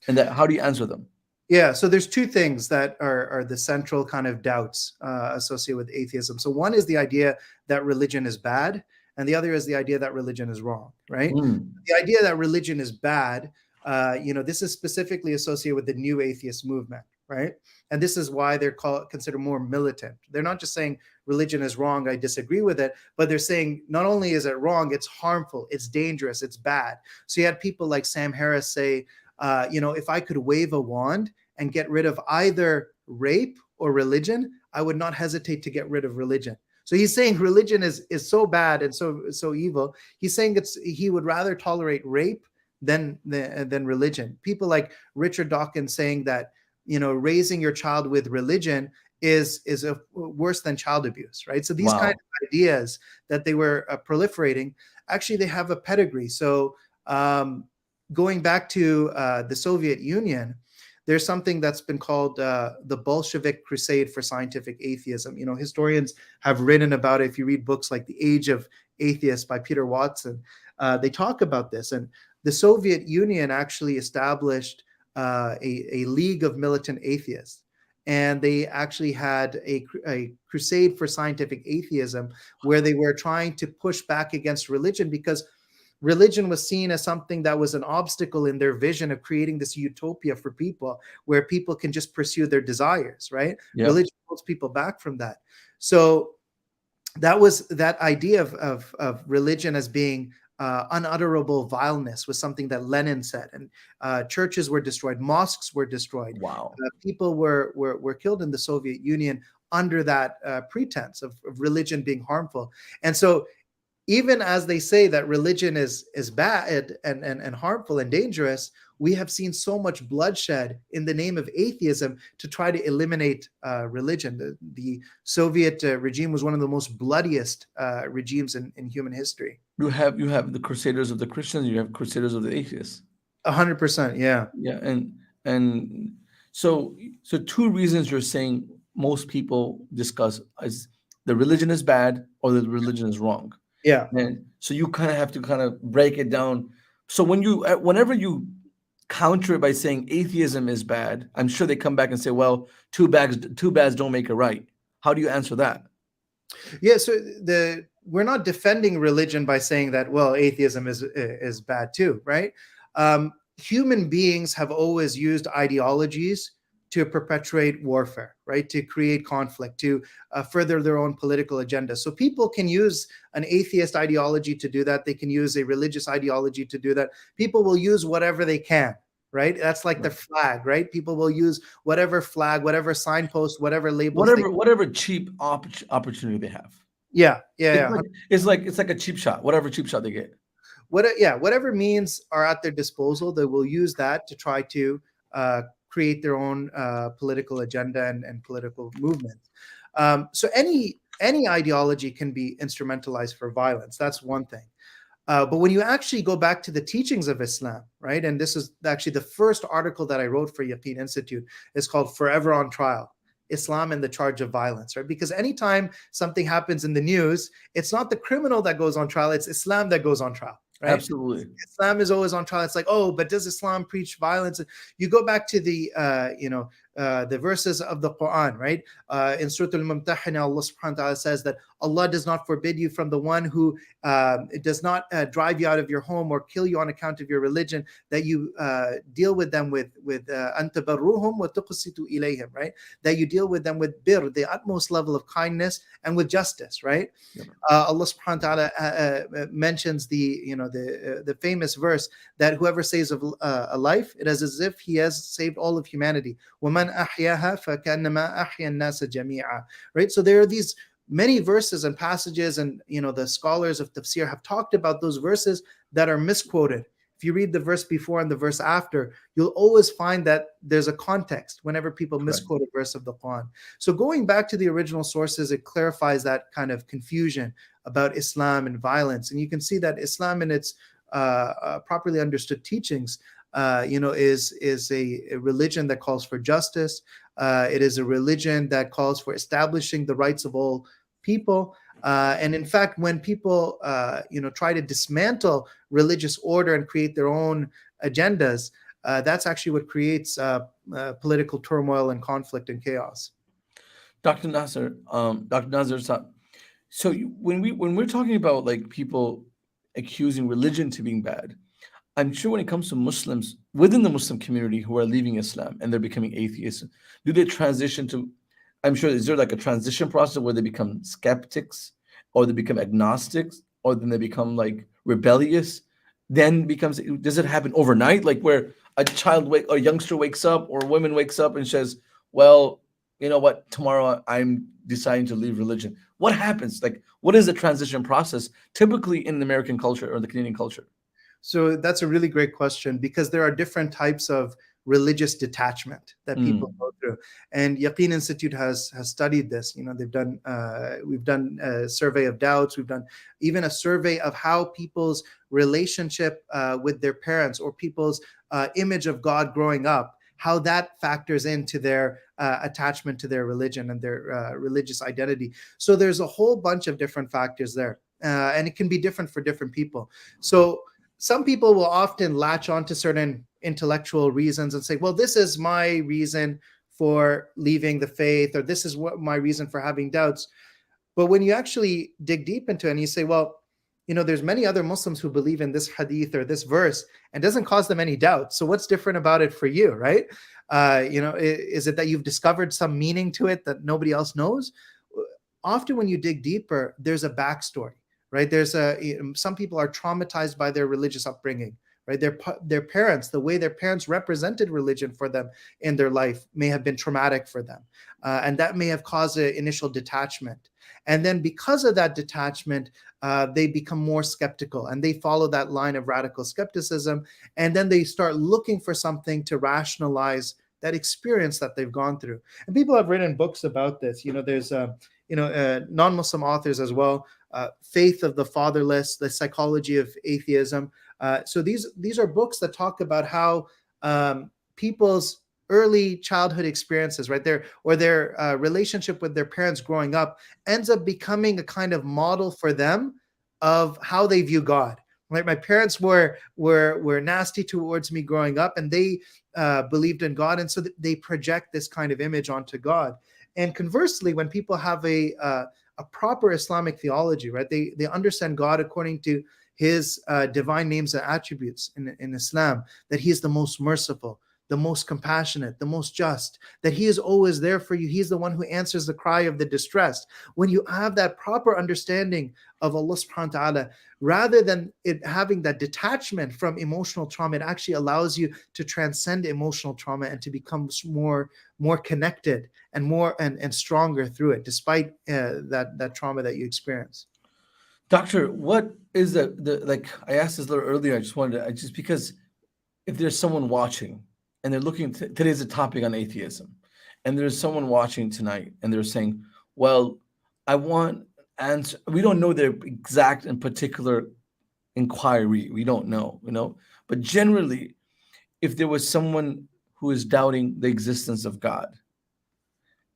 and how do you answer them? Yeah, so there's two things that are the central kind of doubts associated with atheism. So one is the idea that religion is bad, and the other is the idea that religion is wrong, right? The idea that religion is bad, this is specifically associated with the new atheist movement, right? And this is why they're considered more militant. They're not just saying religion is wrong, I disagree with it, but they're saying not only is it wrong, it's harmful, it's dangerous, it's bad. So you had people like Sam Harris say, if I could wave a wand and get rid of either rape or religion, I would not hesitate to get rid of religion. So he's saying religion is so bad and so evil. He's saying he would rather tolerate rape than religion. People like Richard Dawkins saying that raising your child with religion is worse than child abuse, right? So these kind of ideas that they were proliferating, actually they have a pedigree. So going back to the Soviet Union, there's something that's been called the Bolshevik Crusade for Scientific Atheism. Historians have written about it. If you read books like The Age of Atheists by Peter Watson, they talk about this. And the Soviet Union actually established a league of militant atheists. And they actually had a crusade for scientific atheism, where they were trying to push back against religion, because religion was seen as something that was an obstacle in their vision of creating this utopia for people where people can just pursue their desires, right? Yep. Religion holds people back from that. So that was that idea of religion as being unutterable vileness was something that Lenin said. And churches were destroyed, mosques were destroyed. Wow. People were killed in the Soviet Union under that pretense of religion being harmful. And so even as they say that religion is bad and harmful and dangerous, we have seen so much bloodshed in the name of atheism to try to eliminate religion. The Soviet regime was one of the most bloodiest regimes in human history. You have the crusaders of the Christians, you have crusaders of the atheists. 100%, yeah. Yeah, and so two reasons you're saying most people discuss is the religion is bad or the religion is wrong. Yeah. And so you kind of have to kind of break it down. So whenever you counter it by saying atheism is bad, I'm sure they come back and say, well, two bads don't make a right. How do you answer that? Yeah, so we're not defending religion by saying that, well, atheism is bad too, right? Human beings have always used ideologies to perpetuate warfare, right? To create conflict, to further their own political agenda. So people can use an atheist ideology to do that. They can use a religious ideology to do that. People will use whatever they can, right? That's like the flag, right? People will use whatever flag, whatever signpost, whatever labels. Whatever cheap opportunity they have. Yeah. It's like a cheap shot. Whatever cheap shot they get. Whatever means are at their disposal, they will use that to try to create their own political agenda and political movements. So any ideology can be instrumentalized for violence. That's one thing. But when you actually go back to the teachings of Islam, right? And this is actually the first article that I wrote for Yaqeen Institute. It's called Forever on Trial: Islam and the Charge of Violence, right? Because anytime something happens in the news, it's not the criminal that goes on trial, it's Islam that goes on trial. Right? Absolutely. Islam is always on trial. It's like, oh, but does Islam preach violence? You go back to the verses of the Quran, right? In Surah Al-Mumtahina, Allah subhanahu wa ta'ala says that Allah does not forbid you from the one who does not drive you out of your home or kill you on account of your religion, that you deal with them with antabarruhum wa tuqsitu ilayhim, right? That you deal with them with bir, the utmost level of kindness, and with justice, right? Yep. Allah subhanahu wa ta'ala mentions the famous verse that whoever saves a life, it is as if he has saved all of humanity. وَمَنْ أَحْيَاهَا فَكَأَنَّمَا أَحْيَا النَّاسَ جَمِيعًا. Right? So there are these many verses and passages, and the scholars of tafsir have talked about those verses that are misquoted. If you read the verse before and the verse after, you'll always find that there's a context whenever people misquote a verse of the Quran. So going back to the original sources, it clarifies that kind of confusion about Islam and violence. And you can see that Islam in its properly understood teachings is a religion that calls for justice. It is a religion that calls for establishing the rights of all people. And in fact, when people, try to dismantle religious order and create their own agendas, that's actually what creates political turmoil and conflict and chaos. Dr. Nazir, so when we're talking about like people accusing religion to being bad, I'm sure when it comes to Muslims within the Muslim community who are leaving Islam and they're becoming atheists, do they transition to, I'm sure, is there like a transition process where they become skeptics or they become agnostics or then they become like rebellious? Then does it happen overnight? Like where a youngster wakes up or a woman wakes up and says, well, you know what, tomorrow I'm deciding to leave religion. What happens? Like, what is the transition process typically in the American culture or the Canadian culture? So that's a really great question, because there are different types of religious detachment that people go through, and Yaqeen Institute has studied this. They've done we've done a survey of doubts. We've done even a survey of how people's relationship with their parents or people's image of God growing up, how that factors into their attachment to their religion and their religious identity. So there's a whole bunch of different factors there, and it can be different for different people. So some people will often latch on to certain intellectual reasons and say, well, this is my reason for leaving the faith, or this is what my reason for having doubts. But when you actually dig deep into it and you say, well, there's many other Muslims who believe in this hadith or this verse and doesn't cause them any doubt. So what's different about it for you, right? Is it that you've discovered some meaning to it that nobody else knows? Often when you dig deeper, there's a backstory. Right? Some people are traumatized by their religious upbringing, right? Their parents, the way their parents represented religion for them in their life may have been traumatic for them. And that may have caused an initial detachment. And then because of that detachment, they become more skeptical and they follow that line of radical skepticism. And then they start looking for something to rationalize that experience that they've gone through. And people have written books about this. There's non-Muslim authors as well. Faith of the Fatherless, The Psychology of Atheism. So these are books that talk about how people's early childhood experiences, right, their relationship with their parents growing up ends up becoming a kind of model for them of how they view God. Right, my parents were nasty towards me growing up, and they believed in God, and so they project this kind of image onto God. And conversely, when people have a proper Islamic theology, right? They understand God according to his divine names and attributes in Islam, that he is the most merciful, the most compassionate, the most just, that he is always there for you. He's the one who answers the cry of the distressed. When you have that proper understanding of Allah subhanahu wa ta'ala, rather than it having that detachment from emotional trauma, it actually allows you to transcend emotional trauma and to become more connected and more and stronger through it, despite that trauma that you experience. Doctor, what is the like? I asked this a little earlier. Just because if there's someone watching and they're looking, today's a topic on atheism, and there's someone watching tonight and they're saying, well, I want answer. We don't know their exact and particular inquiry. We don't know, but generally, if there was someone who is doubting the existence of God,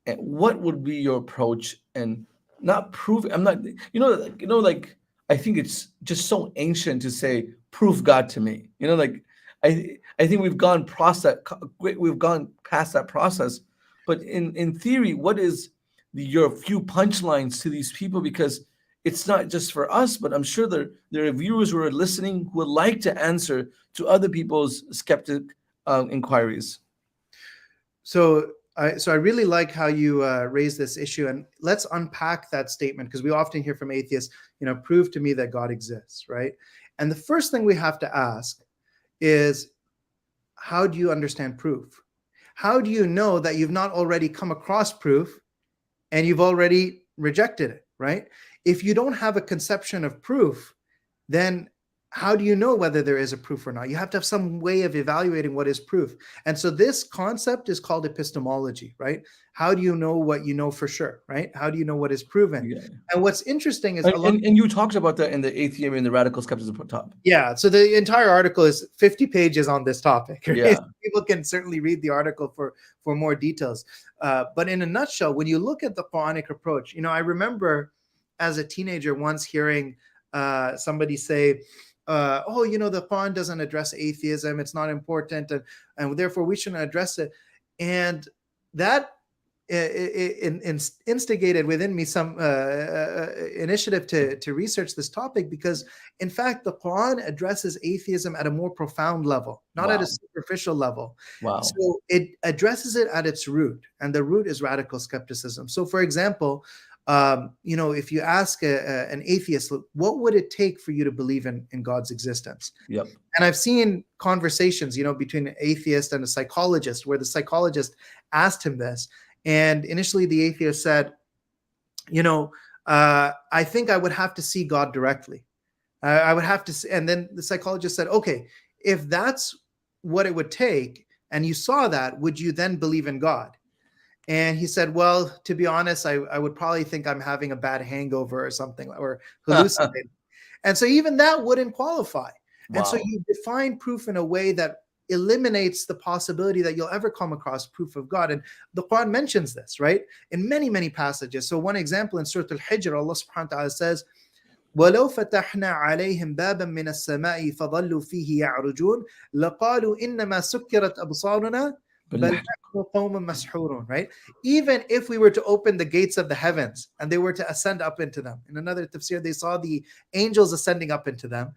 and what would be your approach? And not prove, I'm not, like, I think it's just so ancient to say, prove God to me. Like, I think we've gone past that process. But in theory, what is your few punchlines to these people? Because it's not just for us, but I'm sure there are viewers who are listening who would like to answer to other people's skeptic inquiries. So I really like how you raise this issue, and let's unpack that statement, because we often hear from atheists, prove to me that God exists, right? And the first thing we have to ask is, how do you understand proof? How do you know that you've not already come across proof and you've already rejected it, right? If you don't have a conception of proof, then how do you know whether there is a proof or not? You have to have some way of evaluating what is proof. And so this concept is called epistemology, right? How do you know what you know for sure, right? How do you know what is proven? Yeah. And what's interesting is... And you talked about that in the Atheism and the Radical Skepticism top. Yeah, so the entire article is 50 pages on this topic. Right? Yeah. People can certainly read the article for more details. But in a nutshell, when you look at the Quranic approach, I remember as a teenager once hearing somebody say, the Quran doesn't address atheism, it's not important, and therefore we shouldn't address it. And that instigated within me some initiative to research this topic, because in fact the Quran addresses atheism at a more profound level, not at a superficial level. Wow. So it addresses it at its root, and the root is radical skepticism. So for example, if you ask an atheist, what would it take for you to believe in God's existence? Yep. And I've seen conversations, between an atheist and a psychologist, where the psychologist asked him this. And initially the atheist said, I think I would have to see God directly. I would have to see. And then the psychologist said, okay, if that's what it would take, and you saw that, would you then believe in God? And he said, well, to be honest, I would probably think I'm having a bad hangover or something, or hallucinating. And so even that wouldn't qualify. Wow. And so you define proof in a way that eliminates the possibility that you'll ever come across proof of God. And the Quran mentions this, right? In many, many passages. So one example in Surah Al-Hijr, Allah subhanahu wa ta'ala says, وَلَوْ فَتَحْنَا عَلَيْهِمْ بَابًا مِّنَ السَّمَاءِ فَظَلُّوا فِيهِ يَعْرُجُونَ لَقَالُوا إِنَّمَا سُكِّرَتْ أَبْصَارُنَا بَلْ نَحْنُ قَوْمٌ مَسْحُورُونَ, right? Even if we were to open the gates of the heavens and they were to ascend up into them, in another tafsir, they saw the angels ascending up into them,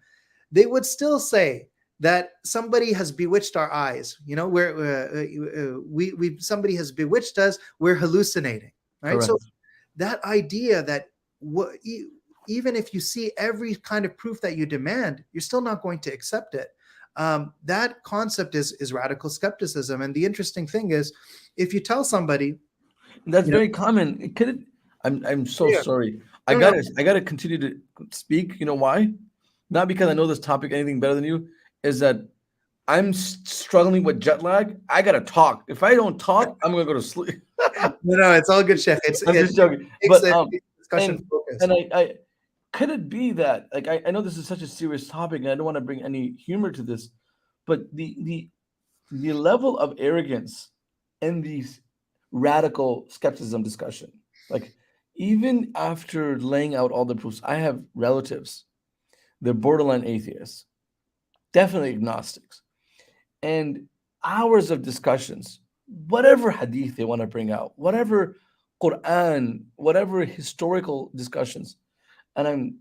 they would still say that somebody has bewitched our eyes. Somebody has bewitched us. We're hallucinating, right? Correct. So that idea that even if you see every kind of proof that you demand, you're still not going to accept it. That concept is radical skepticism. And the interesting thing is, if you tell somebody, that's very common. I'm so sorry. I gotta continue to speak. You know why? Not because I know this topic anything better than you. Is that I'm struggling with jet lag. I gotta talk. If I don't talk, I'm gonna go to sleep. No, it's all good, Shaykh. I'm just joking. But discussion focus. And I could it be that, like, I know this is such a serious topic and I don't want to bring any humor to this, but the level of arrogance in these radical skepticism discussion, like, even after laying out all the proofs, I have relatives, they're borderline atheists, definitely agnostics, and hours of discussions, whatever hadith they want to bring out, whatever Quran, whatever historical discussions, and I'm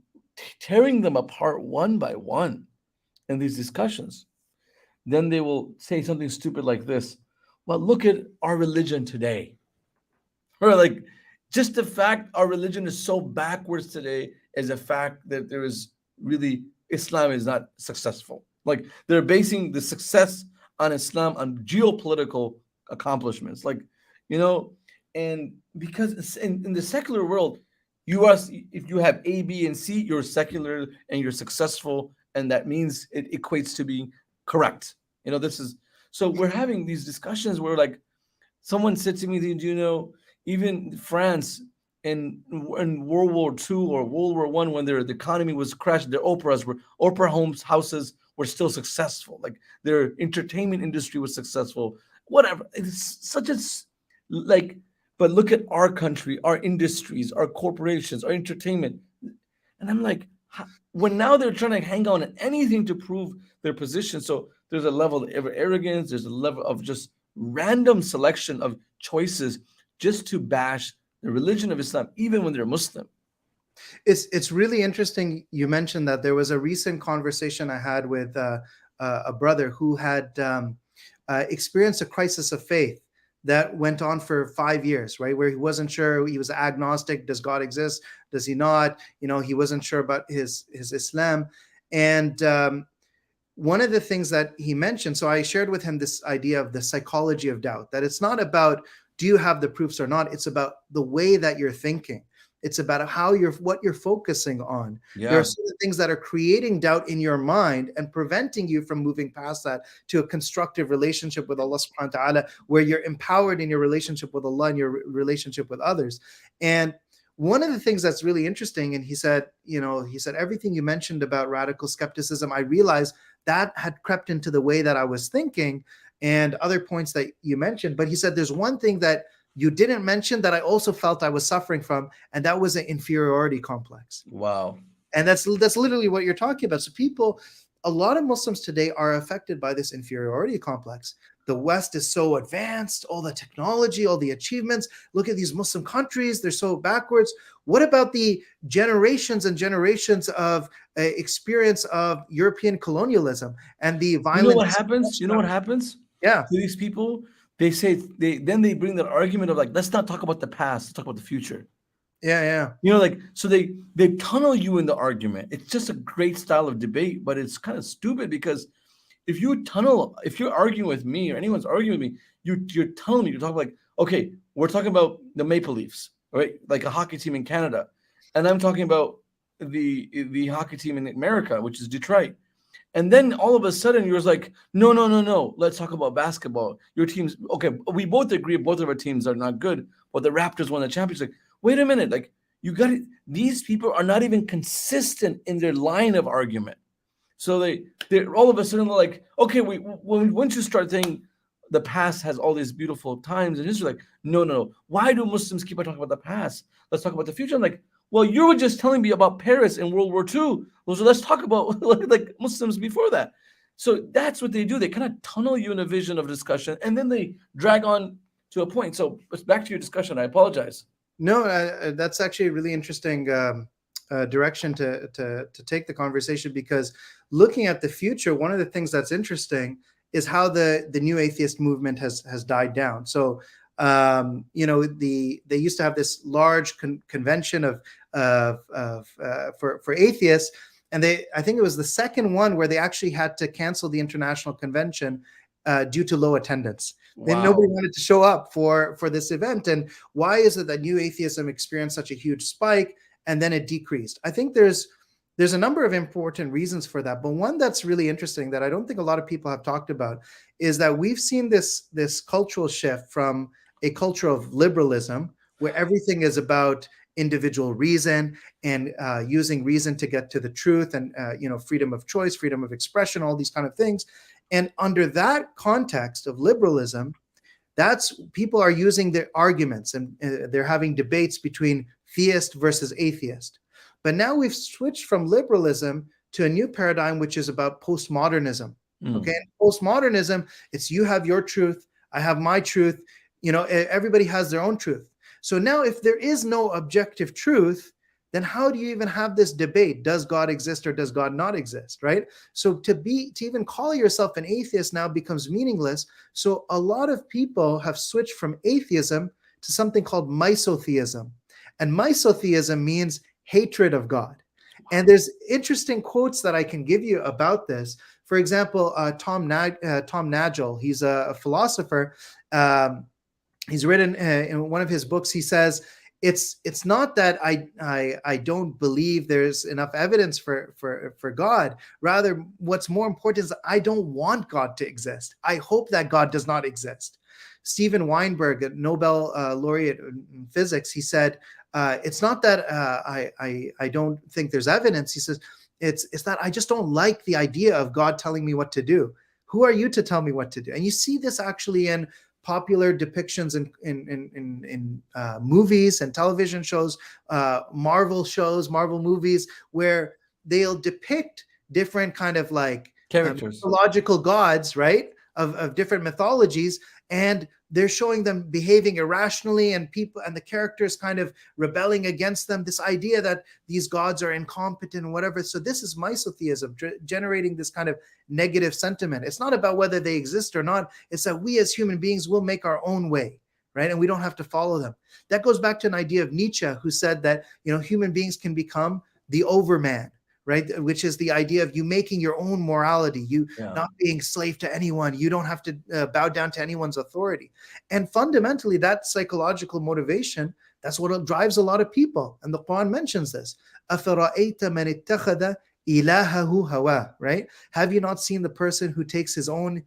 tearing them apart one by one in these discussions. then they will say something stupid like this. Well, look at our religion today. Or like, just the fact our religion is so backwards today is a fact that there is really, Islam is not successful. Like, they're basing the success on Islam on geopolitical accomplishments. Like, you know, and because in the secular world, if you have A, B, and C, you're secular and you're successful, and that means it equates to being correct. This is so we're having these discussions where, like, someone said to me, "Do you know even France in World War II or World War I, when the economy was crashed, their opera houses were still successful. Like, their entertainment industry was successful. Whatever. It's such a like." But look at our country, our industries, our corporations, our entertainment. And I'm like, when now they're trying to hang on anything to prove their position. So there's a level of arrogance, there's a level of just random selection of choices just to bash the religion of Islam, even when they're Muslim. It's really interesting you mentioned that. There was a recent conversation I had with a brother who had experienced a crisis of faith that went on for 5 years, right? Where he wasn't sure, he was agnostic. Does God exist? Does he not? He wasn't sure about his Islam. And one of the things that he mentioned, so I shared with him this idea of the psychology of doubt, that it's not about, do you have the proofs or not? It's about the way that you're thinking. It's about what you're focusing on. Yeah. There are certain things that are creating doubt in your mind and preventing you from moving past that to a constructive relationship with Allah subhanahu wa ta'ala, where you're empowered in your relationship with Allah and your relationship with others. And one of the things that's really interesting, and he said, everything you mentioned about radical skepticism, I realized that had crept into the way that I was thinking and other points that you mentioned. But he said, there's one thing that you didn't mention that I also felt I was suffering from, and that was an inferiority complex. Wow. And that's literally what you're talking about. So a lot of Muslims today are affected by this inferiority complex. The West is so advanced, all the technology, all the achievements. Look at these Muslim countries, they're so backwards. What about the generations and generations of experience of European colonialism and the violence? You know what happens? Yeah. To these people, they they bring that argument of, like, let's not talk about the past, let's talk about the future. Yeah. So they tunnel you in the argument. It's just a great style of debate, but it's kind of stupid, because if you're arguing with me, or anyone's arguing with me, you're telling me, you're talking like, okay, we're talking about the Maple Leafs, right? Like a hockey team in Canada. And I'm talking about the hockey team in America, which is Detroit. And then all of a sudden you're like, no. Let's talk about basketball. Your team's okay. We both agree both of our teams are not good, but the Raptors won the championship. Like, wait a minute. Like, you got it. These people are not even consistent in their line of argument. So they're all of a sudden like, okay, once you start saying the past has all these beautiful times in history, like, no. Why do Muslims keep on talking about the past? Let's talk about the future. I'm like, well, you were just telling me about Paris in World War II. So let's talk about like Muslims before that. So that's what they do. They kind of tunnel you in a vision of discussion, and then they drag on to a point. So back to your discussion. I apologize. No, that's actually a really interesting direction to take the conversation, because looking at the future, one of the things that's interesting is how the new atheist movement has died down. So they used to have this large convention for atheists, and I think it was the second one where they actually had to cancel the international convention due to low attendance. Wow. And nobody wanted to show up for this event. And why is it that new atheism experienced such a huge spike and then it decreased? I think there's a number of important reasons for that. But one that's really interesting that I don't think a lot of people have talked about is that we've seen this cultural shift from a culture of liberalism, where everything is about individual reason and using reason to get to the truth, and freedom of choice, freedom of expression, all these kind of things. And under that context of liberalism, that's people are using their arguments, and they're having debates between theist versus atheist. But now we've switched from liberalism to a new paradigm, which is about postmodernism. Okay, and postmodernism, it's you have your truth, I have my truth. Everybody has their own truth. So now, if there is no objective truth, then how do you even have this debate? Does God exist or does God not exist, right? So to even call yourself an atheist now becomes meaningless. So a lot of people have switched from atheism to something called misotheism. And misotheism means hatred of God. And there's interesting quotes that I can give you about this. For example, Tom Nagel, he's a philosopher. He's written in one of his books, he says, it's not that I don't believe there's enough evidence for God. Rather, what's more important is I don't want God to exist. I hope that God does not exist. Steven Weinberg, a Nobel laureate in physics, he said, it's not that I don't think there's evidence. He says, it's that I just don't like the idea of God telling me what to do. Who are you to tell me what to do? And you see this actually in popular depictions in movies and television shows, Marvel movies, where they'll depict different kind of like characters, mythological gods, right? Of different mythologies, and they're showing them behaving irrationally, and people and the characters kind of rebelling against them. This idea that these gods are incompetent and whatever. So this is misotheism, generating this kind of negative sentiment. It's not about whether they exist or not. It's that we as human beings will make our own way, right? And we don't have to follow them. That goes back to an idea of Nietzsche, who said that, human beings can become the overman, right? Which is the idea of you making your own morality, you not being slave to anyone. You don't have to bow down to anyone's authority. And fundamentally, that psychological motivation, that's what drives a lot of people. And the Quran mentions this. أَفَرَأَيْتَ مَنِ اتَّخَذَ إِلَهَهُ هَوَاهُ, right? Have you not seen the person who takes his own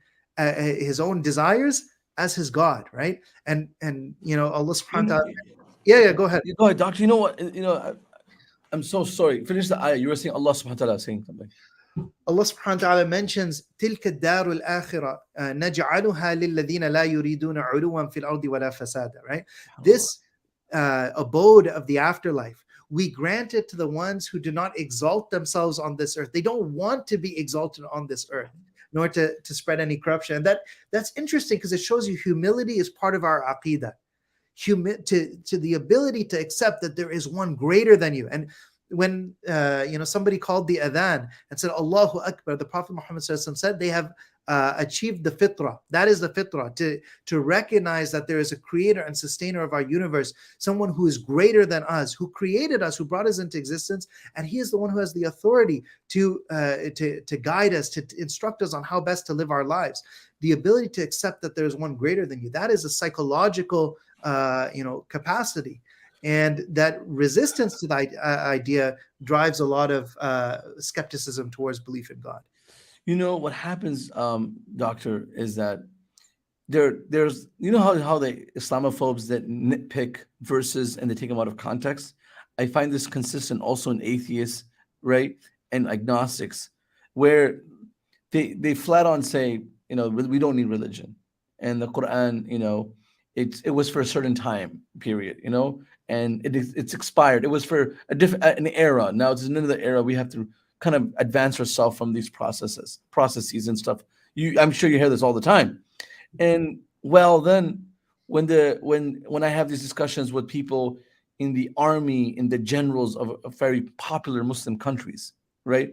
desires as his God, right? And Allah subhanahu wa ta'ala. Yeah, go ahead. Go ahead, doctor. You know what? I'm so sorry. Finish the ayah. You were saying Allah subhanahu wa ta'ala saying something. Allah subhanahu wa ta'ala mentions تِلْكَ الدَّارُ الْآخِرَةِ نَجْعَلُهَا لِلَّذِينَ لَا يُرِيدُونَ عُلُوًا فِي الْأَرْضِ وَلَا فَسَادًا, right? This abode of the afterlife, we grant it to the ones who do not exalt themselves on this earth. They don't want to be exalted on this earth, nor to spread any corruption. And that's interesting because it shows you humility is part of our aqidah. To the ability to accept that there is one greater than you. And when somebody called the adhan and said Allahu Akbar, the Prophet Muhammad said they have achieved the fitrah. That is the fitrah, to recognize that there is a creator and sustainer of our universe, someone who is greater than us, who created us, who brought us into existence, and he is the one who has the authority to guide us, to instruct us on how best to live our lives. The ability to accept that there is one greater than you, that is a psychological capacity, and that resistance to that idea drives a lot of skepticism towards belief in God. What happens, doctor, is that there's how the Islamophobes that nitpick verses and they take them out of context. I find this consistent also in atheists, right, and agnostics, where they flat on say, we don't need religion, and the Quran, it was for a certain time period, and it's expired. It was for an era. Now it's another era. We have to kind of advance ourselves from these processes and stuff. I'm sure you hear this all the time. And then when I have these discussions with people in the army, in the generals of very popular Muslim countries, right,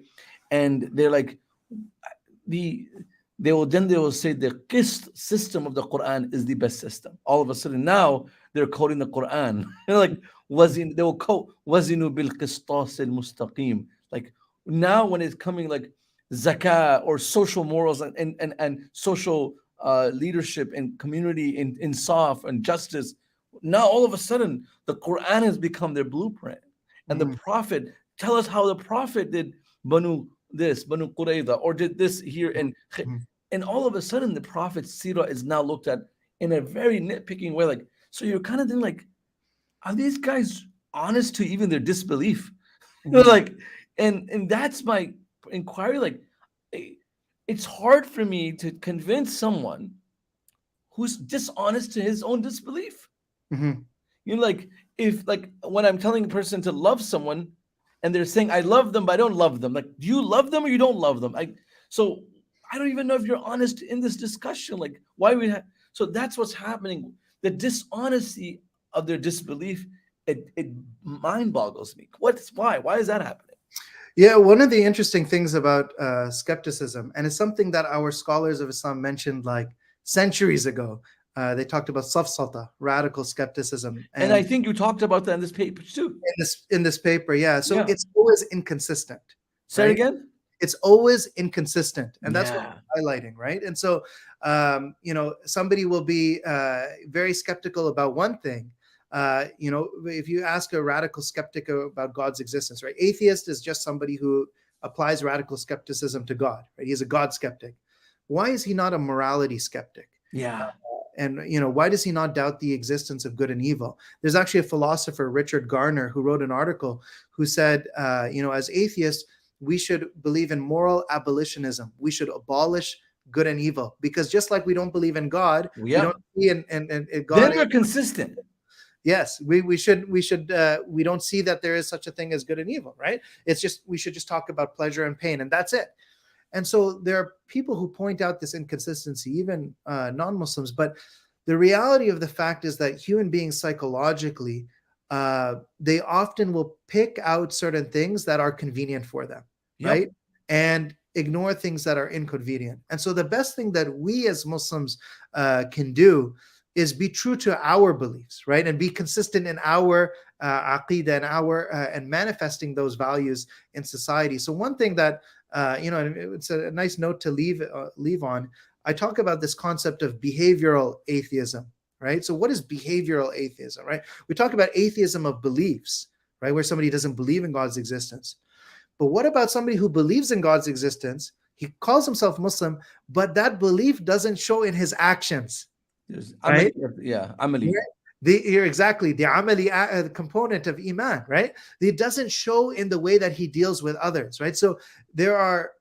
and they're like they will say the qist system of the Quran is the best system. All of a sudden now they're quoting the Quran. Like they will quote wazinu bil qistas al mustaqim. Like now when it's coming like zakah or social morals and social leadership and community in insaf and justice, now all of a sudden the Quran has become their blueprint. And the Prophet, tell us how the Prophet did Banu Qurayza or did this here and all of a sudden the Prophet's seerah is now looked at in a very nitpicking way. Like, so you're kind of thinking like, are these guys honest to even their disbelief? Like, and that's my inquiry. Like, it's hard for me to convince someone who's dishonest to his own disbelief. Like if when I'm telling a person to love someone and they're saying I love them but I don't love them, like, do you love them or you don't love them? So I don't even know if you're honest in this discussion. Like, why we have? So that's what's happening. The dishonesty of their disbelief it mind boggles me. Why is that happening? Yeah, one of the interesting things about skepticism, and it's something that our scholars of Islam mentioned like centuries ago. They talked about safsata, radical skepticism, And I and think you talked about that in this paper too. in this paper, yeah. So Yeah. it's always inconsistent, Say it right? again. It's always inconsistent, and that's what Yeah. we're highlighting, right? And so, somebody will be very skeptical about one thing. If you ask a radical skeptic about God's existence, right? Atheist is just somebody who applies radical skepticism to God, right? He's a God skeptic. Why is he not a morality skeptic? Yeah. And why does he not doubt the existence of good and evil? There's actually a philosopher, Richard Garner, who wrote an article who said, as atheists, we should believe in moral abolitionism. We should abolish good and evil, because just like we don't believe in God, we Yeah. don't see in Then God. we're consistent. Yes, we don't see that there is such a thing as good and evil, right? It's just we should just talk about pleasure and pain, and that's it. And so there are people who point out this inconsistency, even non-Muslims. But the reality of the fact is that human beings psychologically, they often will pick out certain things that are convenient for them, Yep. right? And ignore things that are inconvenient. And so the best thing that we as Muslims can do is be true to our beliefs, right? And be consistent in our aqidah and and manifesting those values in society. So one thing that it's a nice note to leave on. I talk about this concept of behavioral atheism, right? So what is behavioral atheism, right? We talk about atheism of beliefs, right? Where somebody doesn't believe in God's existence. But what about somebody who believes in God's existence? He calls himself Muslim, but that belief doesn't show in his actions, right? Yeah, amali. You're exactly the amali component of iman, right? It doesn't show in the way that he deals with others, right? So there are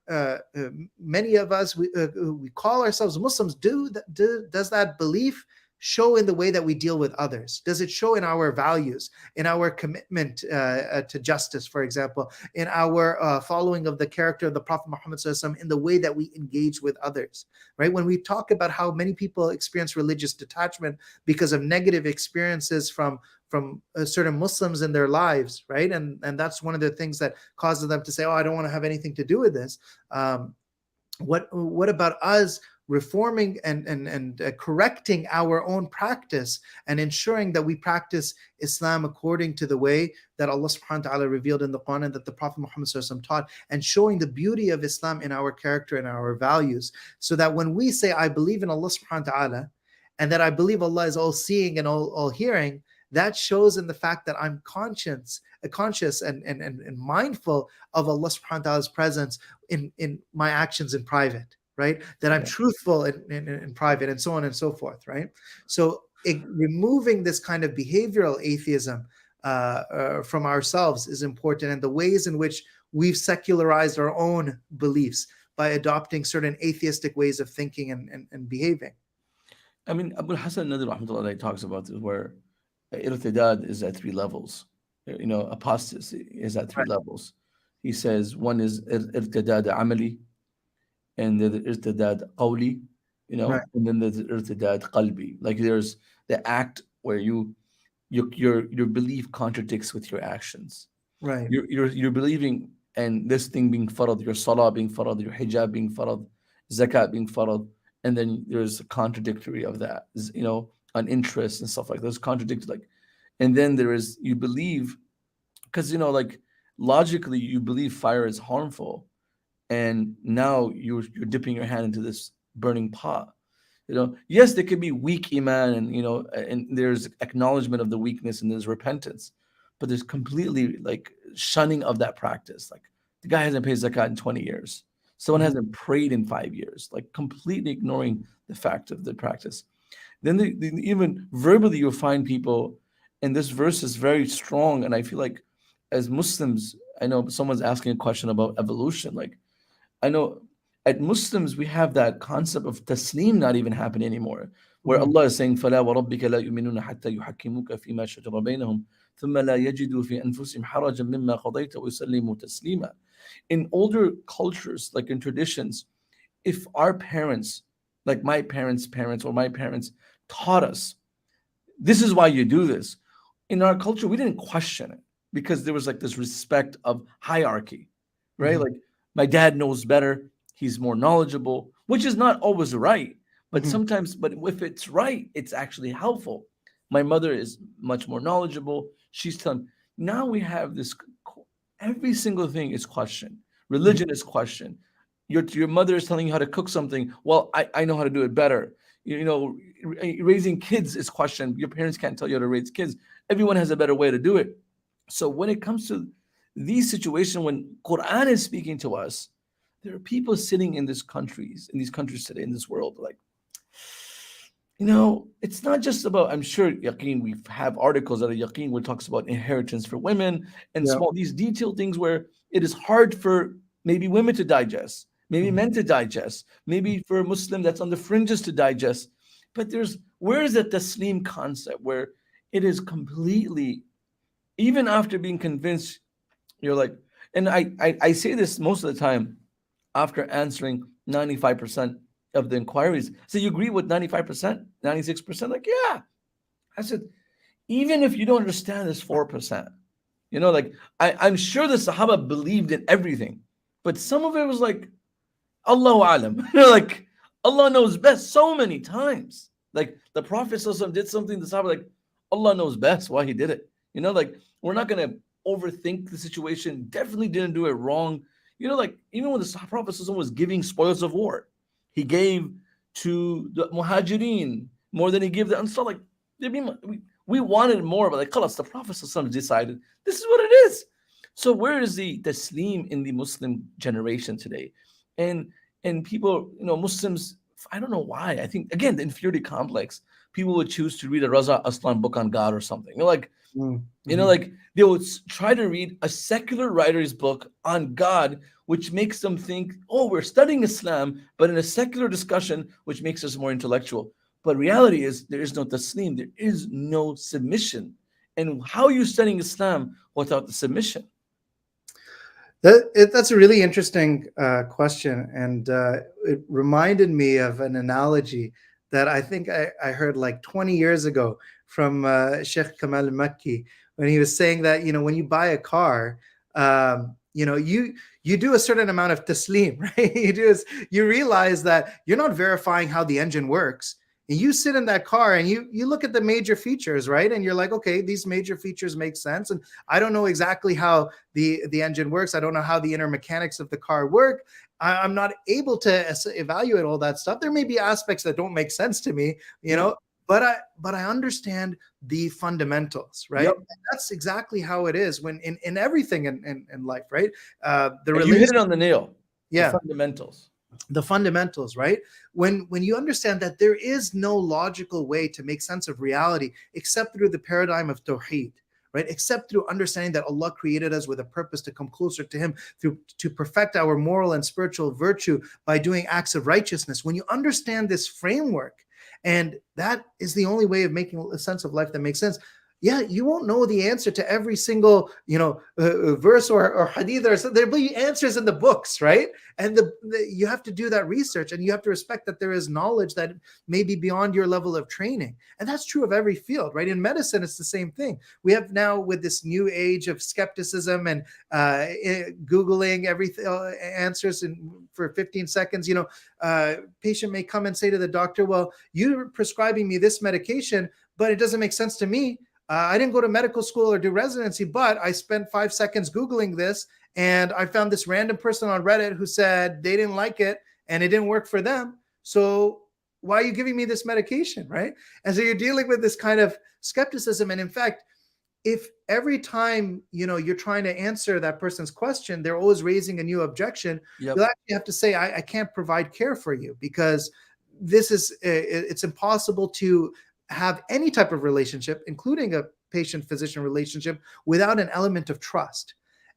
many of us, we call ourselves Muslims. Does that belief show in the way that we deal with others? Does it show in our values, in our commitment to justice, for example, in our following of the character of the Prophet Muhammad SAW, in the way that we engage with others, right? When we talk about how many people experience religious detachment because of negative experiences from certain Muslims in their lives, right? And that's one of the things that causes them to say, "Oh, I don't want to have anything to do with this." What about us reforming and correcting our own practice and ensuring that we practice Islam according to the way that Allah subhanahu wa ta'ala revealed in the Quran and that the Prophet Muhammad taught, and showing the beauty of Islam in our character and our values, so that when we say, "I believe in Allah subhanahu wa ta'ala," and that I believe Allah is all seeing and all hearing, that shows in the fact that I'm conscious and mindful of Allah subhanahu wa ta'ala's presence in my actions in private, right? That I'm truthful in private, and so on and so forth, right? So removing this kind of behavioral atheism from ourselves is important, and the ways in which we've secularized our own beliefs by adopting certain atheistic ways of thinking and behaving. I mean, Abu Hassan Nadir Rahmatullah talks about this, where irtidad is at three levels. Apostasy is at three levels. He says one is irtidad amali, and the irtidad qawli, and then there's irtidad qalbi. Like there's the act where your belief contradicts with your actions. Right. You're believing, and this thing being farad, your salah being farad, your hijab being farad, zakat being farad, and then there's a contradictory of that, on interest and stuff like those contradicted, like, and then there is, you believe, because like logically you believe fire is harmful, and now you're dipping your hand into this burning pot. Yes, there could be weak iman, and there's acknowledgement of the weakness, and there's repentance, but there's completely like shunning of that practice. Like the guy hasn't paid zakat in 20 years. Someone hasn't prayed in 5 years, like completely ignoring the fact of the practice. Then even verbally, you'll find people, and this verse is very strong. And I feel like as Muslims, I know someone's asking a question about evolution. Like I know at Muslims, we have that concept of taslim not even happening anymore, where Allah is saying, فَلَا وَرَبِّكَ لَا يُؤْمِنُونَ حَتَّى يُحَكِّمُوكَ فِي مَا شَجَرَ بَيْنَهُم ثُمَّ لَا يَجِدُوا فِي أَنفُسِهِمْ حَرَجًا مِمَّا قَضَيْتَ وَيُسَلِّمُوا تَسْلِيمًا. In older cultures, like in traditions, if our parents, like my parents' parents or my parents, taught us, this is why you do this, in our culture, we didn't question it because there was like this respect of hierarchy, right? Mhm. Like my dad knows better, he's more knowledgeable, which is not always right, but Mhm. sometimes, but if it's right, it's actually helpful. My mother is much more knowledgeable. She's telling, now we have this, every single thing is questioned. Mhm. Religion is questioned. Your mother is telling you how to cook something. Well, I know how to do it better. You know, raising kids is questioned. Your parents can't tell you how to raise kids. Everyone has a better way to do it. So when it comes to these situations, when Quran is speaking to us, there are people sitting in these countries today, in this world, like, it's not just about, I'm sure, yaqeen, we have articles that are yaqeen where it talks about inheritance for women and Yeah. small, these detailed things where it is hard for maybe women to digest, maybe Mhm. men to digest, maybe for a Muslim that's on the fringes to digest. But where is that taslim concept where it is completely, even after being convinced, you're like, and I say this most of the time after answering 95% of the inquiries. So you agree with 95%, 96%? Like, yeah. I said, even if you don't understand this 4%, like I'm sure the Sahaba believed in everything, but some of it was like, Allahu alam. Like Allah knows best so many times. Like the Prophet ﷺ did something, the Sahaba like, Allah knows best why he did it. Like we're not gonna overthink the situation. Definitely didn't do it wrong. Like even when the Prophet ﷺ was giving spoils of war, he gave to the Muhajirin more than he gave the Ansar. Like we wanted more, but like khalas, the Prophet ﷺ decided this is what it is. So where is the taslim in the Muslim generation today? And people, Muslims, I don't know why. I think again the inferiority complex. People would choose to read a Raza Aslan book on God or something. Mhm. Mhm. Like they would try to read a secular writer's book on God, which makes them think, oh, we're studying Islam, but in a secular discussion, which makes us more intellectual. But reality is there is no taslim, there is no submission. And how are you studying Islam without the submission? That's a really interesting question, and it reminded me of an analogy that I think I heard like 20 years ago from Sheikh Kamal Makki, when he was saying that when you buy a car, you do a certain amount of taslim, right? You realize that you're not verifying how the engine works. And you sit in that car and you look at the major features, right? And you're like, okay, these major features make sense. And I don't know exactly how the engine works. I don't know how the inner mechanics of the car work. I'm not able to evaluate all that stuff. There may be aspects that don't make sense to me, Yep. but I understand the fundamentals, right? Yep. And that's exactly how it is when in everything in life, right? The And you hit relation, it on the nail. The yeah, fundamentals. the fundamentals, right? When you understand that there is no logical way to make sense of reality except through the paradigm of tawheed, right? Except through understanding that Allah created us with a purpose to come closer to Him, through to perfect our moral and spiritual virtue by doing acts of righteousness. When you understand this framework, and that is the only way of making a sense of life that makes sense. Yeah, you won't know the answer to every single verse or hadith or something. There'll be answers in the books, right? And you have to do that research, and you have to respect that there is knowledge that may be beyond your level of training. And that's true of every field, right? In medicine, it's the same thing. We have now, with this new age of skepticism and Googling everything, answers for 15 seconds, patient may come and say to the doctor, well, you're prescribing me this medication, but it doesn't make sense to me. I didn't go to medical school or do residency, but I spent 5 seconds Googling this, and I found this random person on Reddit who said they didn't like it and it didn't work for them. So why are you giving me this medication, right? And so you're dealing with this kind of skepticism. And in fact, if every time you're trying to answer that person's question, they're always raising a new objection, Yep. you'll actually have to say, I can't provide care for you, because it's impossible to have any type of relationship, including a patient-physician relationship, without an element of trust.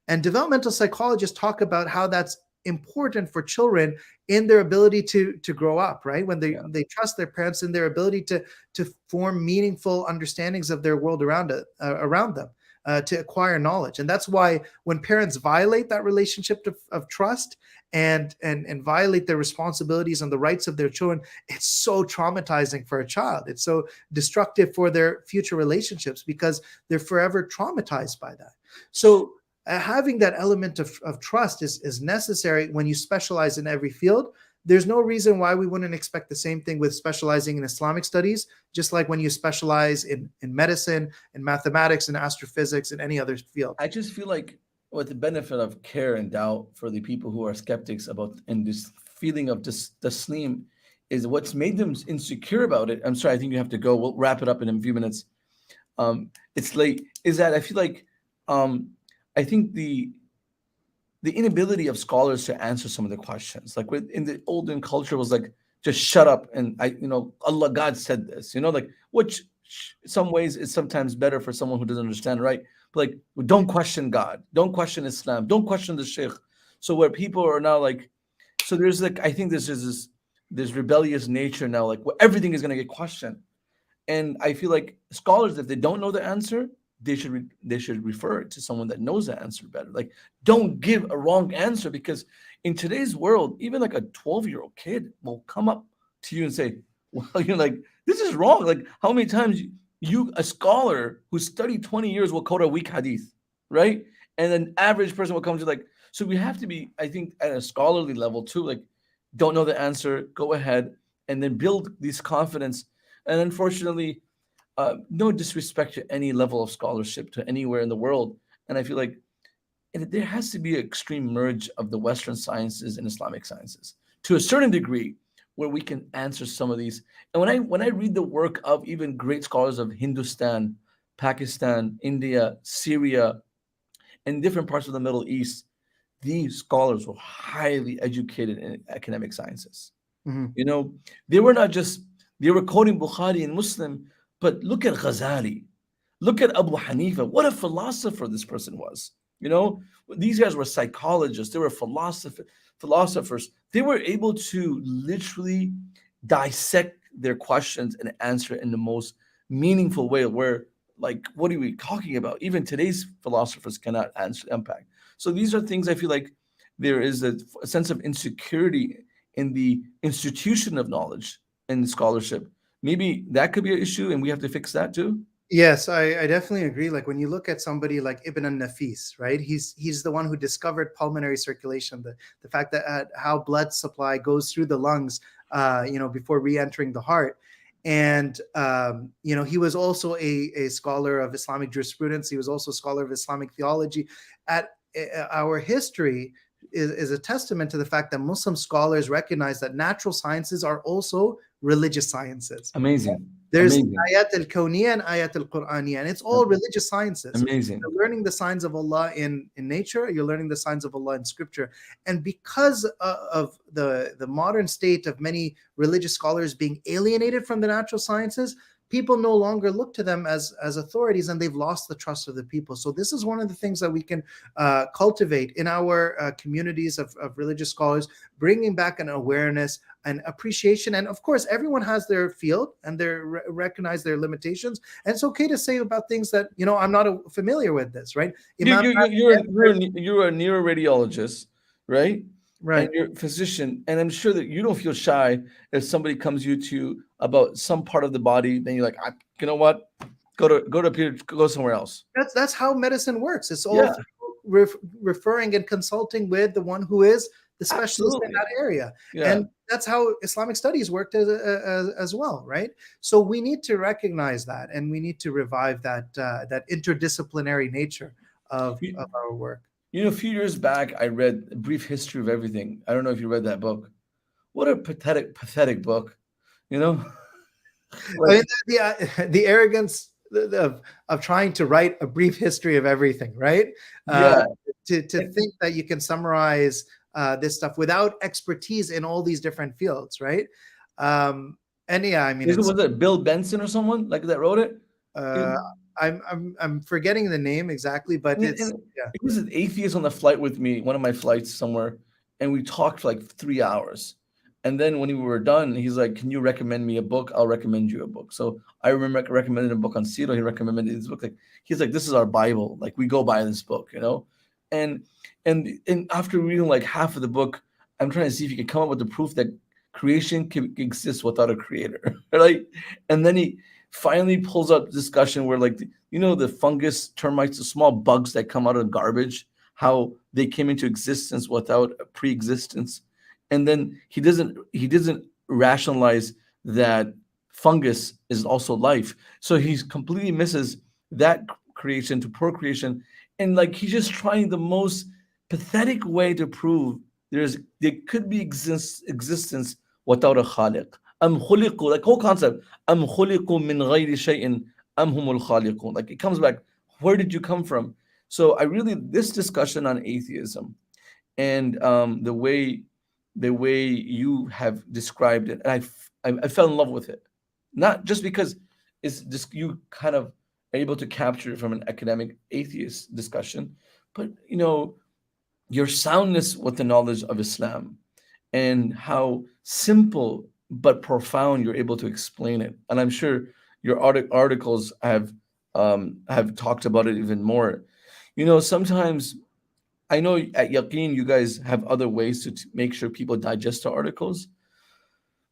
And developmental psychologists talk about how that's important for children in their ability to grow up, right? When they trust their parents in their ability to form meaningful understandings of their world around them. to acquire knowledge. And that's why when parents violate that relationship of trust and violate their responsibilities and the rights of their children, it's so traumatizing for a child. It's so destructive for their future relationships because they're forever traumatized by that. So having that element of trust is necessary when you specialize in every field. There's no reason why we wouldn't expect the same thing with specializing in Islamic studies, just like when you specialize in medicine, in mathematics, in astrophysics, in any other field. I just feel like with the benefit of care and doubt for the people who are skeptics about, and this feeling of taslim is what's made them insecure about it. I'm sorry, I think you have to go. We'll wrap it up in a few minutes. It's late. Is that I feel like I think the inability of scholars to answer some of the questions, like in the olden culture, was like, just shut up and Allah, God said this, like, which some ways is sometimes better for someone who doesn't understand, right? But like, don't question God, don't question Islam, don't question the Shaykh. So where people are now like, so there's like, I think there's this rebellious nature now, like where everything is going to get questioned. And I feel like scholars, if they don't know the answer, they should refer it to someone that knows the answer better. Like, don't give a wrong answer, because in today's world, even like a 12-year-old kid will come up to you and say, well, you're like, this is wrong. Like, how many times you a scholar who studied 20 years will quote a weak hadith, right? And an average person will come to like, so we have to be, I think, at a scholarly level too, like, don't know the answer, go ahead, and then build this confidence. And unfortunately, no disrespect to any level of scholarship to anywhere in the world. And I feel like there has to be an extreme merge of the Western sciences and Islamic sciences to a certain degree, where we can answer some of these. And when I read the work of even great scholars of Hindustan, Pakistan, India, Syria, and different parts of the Middle East, these scholars were highly educated in academic sciences. Mm-hmm. They were not just, they were quoting Bukhari and Muslim, but look at Ghazali, look at Abu Hanifa. What a philosopher this person was. These guys were psychologists. They were philosophers. They were able to literally dissect their questions and answer in the most meaningful way, where, like, what are we talking about? Even today's philosophers cannot answer impact. So these are things I feel like there is a sense of insecurity in the institution of knowledge and scholarship. Maybe that could be an issue, and we have to fix that too. Yes, I definitely agree. Like when you look at somebody like Ibn al-Nafis, right? He's the one who discovered pulmonary circulation, the fact that how blood supply goes through the lungs, before re-entering the heart. And he was also a scholar of Islamic jurisprudence. He was also a scholar of Islamic theology. Our history is a testament to the fact that Muslim scholars recognize that natural sciences are also religious sciences. Amazing. There's Amazing. ayat al-kawniyya and ayat al-Qur'aniyya, and it's all religious sciences. Amazing. You're learning the signs of Allah in nature, you're learning the signs of Allah in scripture. And because of the modern state of many religious scholars being alienated from the natural sciences, people no longer look to them as authorities, and they've lost the trust of the people. So this is one of the things that we can cultivate in our communities of religious scholars, bringing back an awareness and appreciation. And of course, everyone has their field and they recognize their limitations. And it's okay to say about things that, I'm not familiar with this, right? You're a neuroradiologist, right? Right. And you're a physician, and I'm sure that you don't feel shy if somebody comes to you about some part of the body. Then you're like, you know what? Go somewhere else. That's how medicine works. It's all referring and consulting with the one who is the specialist in that area. Yeah. And that's how Islamic studies worked as well, right? So we need to recognize that, and we need to revive that interdisciplinary nature of our work. A few years back, I read A Brief History of Everything. I don't know if you read that book. What a pathetic book, Like, I mean, the arrogance of trying to write a brief history of everything, right? To think that you can summarize this stuff without expertise in all these different fields, right? Was it Bill Benson or someone like that wrote it? I'm forgetting the name exactly, but He was an atheist on the flight with me, one of my flights somewhere, and we talked for like 3 hours. And then when we were done, he's like, "Can you recommend me a book? I'll recommend you a book." So I remember recommended a book on Siro. He recommended this book. Like he's like, "This is our Bible. Like we go by this book, you know." And and after reading like half of the book, I'm trying to see if he could come up with the proof that creation can exist without a creator, right? And then he finally pulls up discussion where like the fungus, termites, the small bugs that come out of garbage, how they came into existence without a pre-existence. And then he doesn't rationalize that fungus is also life. So he completely misses that creation to procreation, and like he's just trying the most pathetic way to prove there could be existence without a khaliq. Am khuliqu, like whole concept. Am khuliqu min ghayri shay'in am humul khaliqun. Like it comes back. Where did you come from? So I really this discussion on atheism and the way you have described it, and I fell in love with it, not just because it's just you kind of able to capture it from an academic atheist discussion, but your soundness with the knowledge of Islam and how simple but profound you're able to explain it. And I'm sure your articles have talked about it even more. Sometimes I know at Yaqeen you guys have other ways to make sure people digest the articles.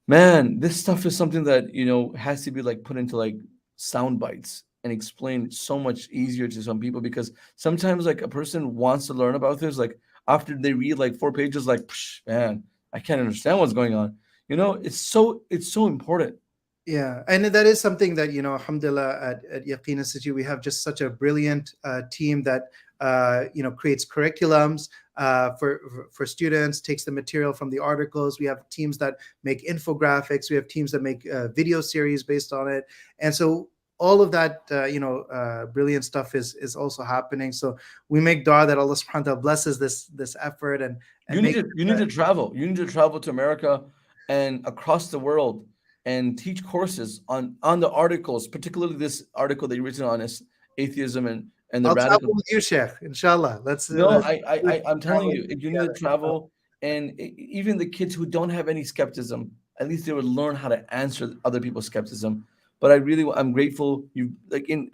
Man, this stuff is something that has to be like put into like sound bites and explained so much easier to some people, because sometimes like a person wants to learn about this, like after they read like 4 pages, like man, I can't understand what's going on. It's so important. Yeah, and that is something that, alhamdulillah, at Yaqeen Institute, we have just such a brilliant team that, creates curriculums for students, takes the material from the articles. We have teams that make infographics. We have teams that make video series based on it. And so all of that, brilliant stuff is also happening. So we make dua that Allah subhanahu wa ta'ala blesses this effort and You need to travel. You need to travel to America and across the world and teach courses on the articles, particularly this article that you written on is atheism and the I'll radical. travel with you, Shaykh, inshallah. No, I'm telling you, you need to travel, and even the kids who don't have any skepticism, at least they would learn how to answer other people's skepticism. But I'm grateful you like in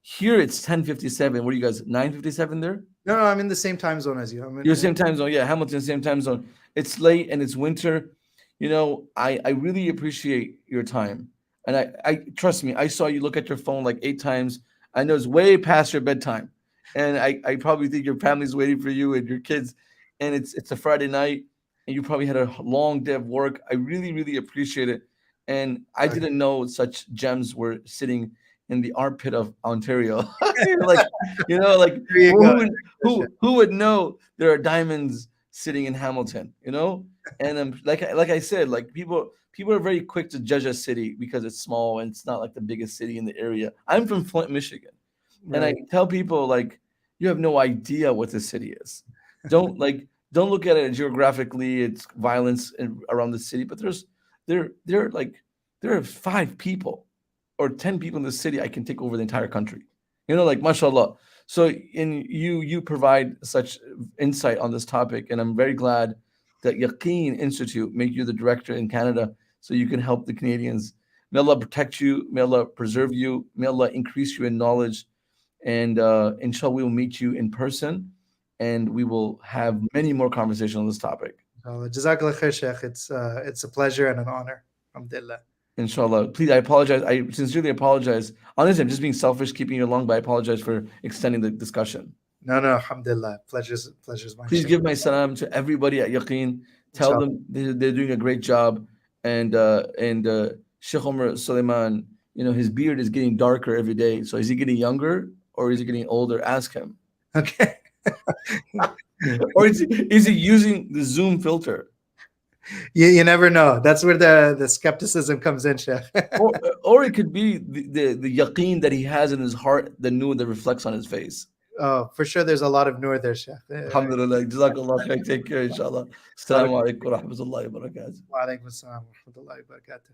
here it's 10:57. What are you guys 9:57 there? No, I'm in the same time zone as you. You're same time zone, yeah. Hamilton, same time zone. It's late and it's winter. I really appreciate your time, and I trust me. I saw you look at your phone like 8 times. I know it's way past your bedtime, and I probably think your family's waiting for you and your kids, and it's a Friday night, and you probably had a long day of work. I really, really appreciate it, and I didn't know such gems were sitting in the armpit of Ontario. like like There you go. who would know there are diamonds sitting in Hamilton? And like I said, like people are very quick to judge a city because it's small and it's not like the biggest city in the area. I'm from Flint, Michigan, and I tell people like you have no idea what the city is. Don't look at it geographically. It's violence around the city, but there are 5 people or 10 people in the city I can take over the entire country. Like mashallah. So you provide such insight on this topic, and I'm very glad that Yaqeen Institute make you the director in Canada so you can help the Canadians. May Allah protect you. May Allah preserve you. May Allah increase you in knowledge. And inshallah, we will meet you in person and we will have many more conversations on this topic. Jazakallah khair, Shaykh. It's a pleasure and an honor. Alhamdulillah. Inshallah. Please, I apologize. I sincerely apologize. Honestly, I'm just being selfish, keeping you long, but I apologize for extending the discussion. No, alhamdulillah. Pleasure's mine. Please give my salam to everybody at Yaqeen. Tell them they're doing a great job. And Sheikh Omar Suleiman, his beard is getting darker every day. So is he getting younger or is he getting older? Ask him. Okay. Or is he using the Zoom filter? You never know. That's where the skepticism comes in, Sheikh. or it could be the yaqeen that he has in his heart, the nur that reflects on his face. Oh, for sure. There's a lot of nur there, Sheikh. Alhamdulillah. Jazakallah khair. Take care, inshallah. Assalamu alaikum wa rahmatullahi wa barakatuh. Wa alaikum assalam wa rahmatullahi wa barakatuh.